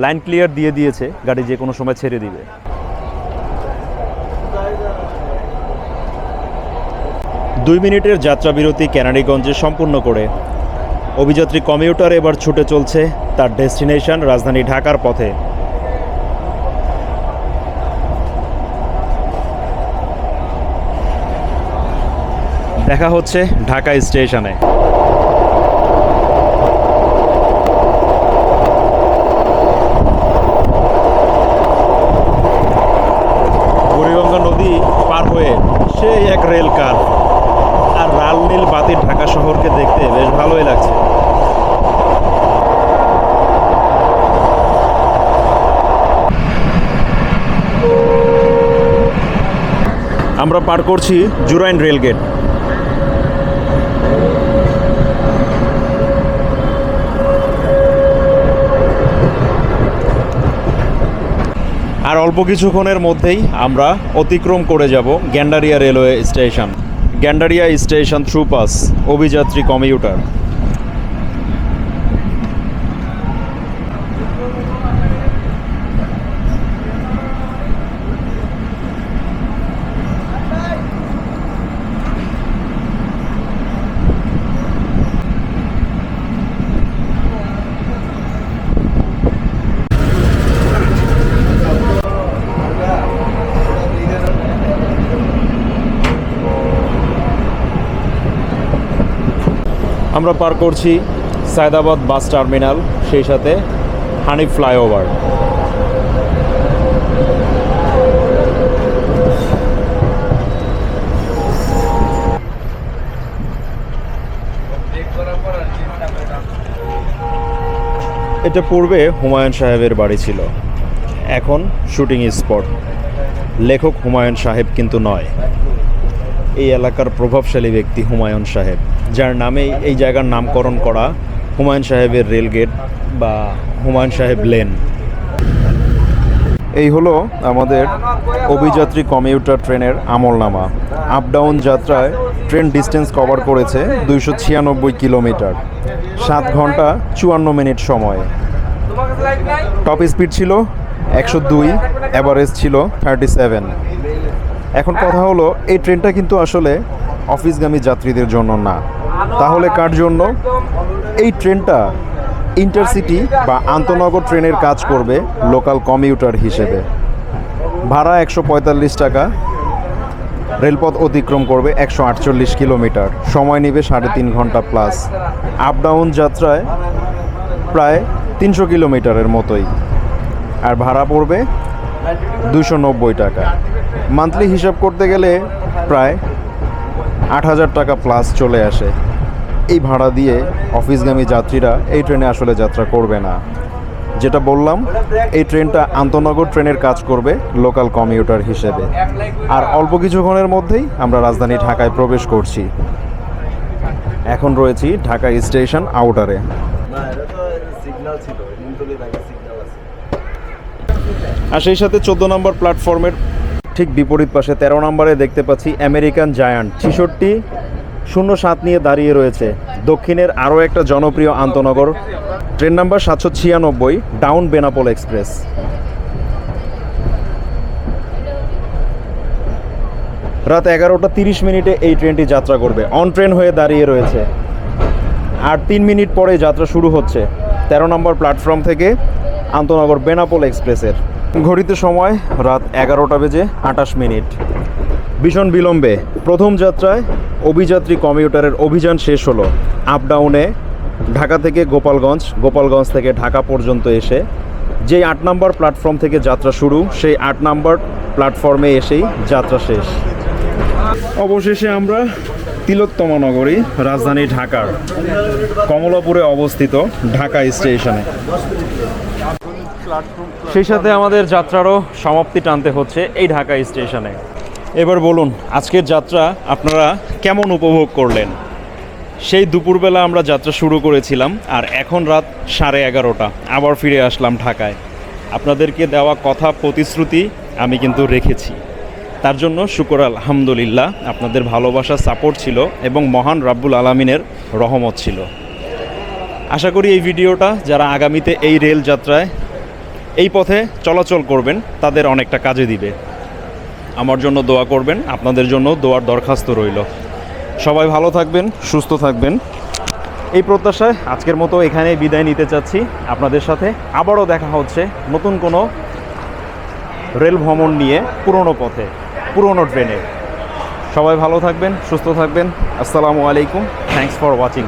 লাইন ক্লিয়ার দিয়ে দিয়েছে, গাড়ি যে কোনো সময় ছেড়ে দিবে। দুই মিনিটের যাত্রা বিরতি কেরানীগঞ্জে সম্পূর্ণ করে অভিযাত্রী কমিউটার এবার ছুটে চলছে তার ডেস্টিনেশন রাজধানী ঢাকার পথে। দেখা হচ্ছে ঢাকা স্টেশনে। বুড়িগঙ্গা নদী পার হয়ে সেই এক রেল কার, আর লাল নীল বাতি ঢাকা শহরকে দেখতে বেশ ভালোই লাগছে। আমরা পার করছি জুরাইন রেলগেট। আর অল্প কিছুক্ষণের মধ্যেই আমরা অতিক্রম করে যাব Gendaria railway station. Gendaria station through pass Abhijatri commuter. আমরা পার করছি সায়দাবাদ বাস টার্মিনাল, সেই সাথে হানিফ ফ্লাইওভার। এটা পূর্বে হুমায়ুন সাহেবের বাড়ি ছিল, এখন শুটিং স্পট। লেখক হুমায়ুন সাহেব কিন্তু নয়, এই এলাকার প্রভাবশালী ব্যক্তি হুমায়ুন সাহেব, যার নামেই এই জায়গার নামকরণ করা হুমায়ুন সাহেবের রেলগেট বা হুমায়ুন সাহেব লেন। এই হলো আমাদের অভিযাত্রী কমিউটার ট্রেনের আমলনামা। আপ ডাউন যাত্রায় ট্রেন ডিস্টেন্স কভার করেছে 296 কিলোমিটার, 7 ঘন্টা 54 মিনিট সময়ে। টপ স্পিড ছিল 102, অ্যাভারেজ ছিল 37। এখন কথা হলো, এই ট্রেনটা কিন্তু আসলে অফিসগামী যাত্রীদের জন্য না। তাহলে কার জন্য? এই ট্রেনটা ইন্টারসিটি বা আন্তনগর ট্রেনের কাজ করবে লোকাল কমিউটার হিসেবে। ভাড়া 145 টাকা, রেলপথ অতিক্রম করবে 148 কিলোমিটার, সময় নেবে 3.5 ঘন্টা প্লাস। আপ ডাউন যাত্রায় প্রায় 300 কিলোমিটারের মতোই, আর ভাড়া পড়বে 290 টাকা। মান্থলি হিসাব করতে গেলে প্রায় 8,000 টাকা প্লাস চলে আসে। এই ভাড়া দিয়ে অফিসগামী যাত্রীরা এই ট্রেনে আসলে যাত্রা করবে না। যেটা বললাম, এই ট্রেনটা আন্তনগর ট্রেনের কাজ করবে লোকাল কমিউটার হিসেবে। আর অল্প কিছুক্ষণের মধ্যেই আমরা রাজধানী ঢাকায় প্রবেশ করছি। এখন রয়েছি ঢাকা স্টেশন আউটারে। আর সেই সাথে 14 নম্বর প্ল্যাটফর্মের ঠিক বিপরীত পাশে 13 নম্বরে দেখতে পাচ্ছি আমেরিকান জায়ান্ট 6607 নিয়ে দাঁড়িয়ে রয়েছে দক্ষিণের আরও একটা জনপ্রিয় আন্তনগর train number 796 down Benapole express. রাত 11:30 এই ট্রেনটি যাত্রা করবে। অন ট্রেন হয়ে দাঁড়িয়ে রয়েছে, আর 3 মিনিট পরে যাত্রা শুরু হচ্ছে 13 নম্বর প্ল্যাটফর্ম থেকে আন্তনগর বেনাপোল এক্সপ্রেসের। ঘড়িতে সময় রাত 11:28। ভীষণ বিলম্বে প্রথম যাত্রায় অভিযাত্রী কমিউটারের অভিযান শেষ হলো। আপ ডাউনে ঢাকা থেকে গোপালগঞ্জ, গোপালগঞ্জ থেকে ঢাকা পর্যন্ত এসে যেই 8 নম্বর প্ল্যাটফর্ম থেকে যাত্রা শুরু, সেই 8 নম্বর প্ল্যাটফর্মে এসেই যাত্রা শেষ। অবশেষে আমরা তিলোত্তমা নগরী, রাজধানী ঢাকার কমলাপুরে অবস্থিত ঢাকা স্টেশনে। সেই সাথে আমাদের যাত্রারও সমাপ্তি টানতে হচ্ছে এই ঢাকা স্টেশনে। এবার বলুন, আজকের যাত্রা আপনারা কেমন উপভোগ করলেন? সেই দুপুরবেলা আমরা যাত্রা শুরু করেছিলাম, আর এখন রাত 11:30 আবার ফিরে আসলাম ঢাকায়। আপনাদেরকে দেওয়া কথা প্রতিশ্রুতি আমি কিন্তু রেখেছি, তার জন্য শুকর আলহামদুলিল্লাহ। আপনাদের ভালোবাসা, সাপোর্ট ছিল এবং মহান রাব্বুল আলামিনের রহমত ছিল। আশা করি এই ভিডিওটা যারা আগামীতে এই রেল যাত্রায় এই পথে চলাচল করবেন তাদের অনেকটা কাজে দিবে। আমার জন্য দোয়া করবেন, আপনাদের জন্য দোয়ার দরখাস্ত রইল। সবাই ভালো থাকবেন, সুস্থ থাকবেন, এই প্রত্যাশায় আজকের মতো এখানেই বিদায় নিতে চাচ্ছি। আপনাদের সাথে আবারও দেখা হচ্ছে নতুন কোনো রেল ভ্রমণ নিয়ে, পুরনো পথে, পুরনো ট্রেনে। সবাই ভালো থাকবেন, সুস্থ থাকবেন। আসসালামু আলাইকুম, থ্যাঙ্কস ফর ওয়াচিং।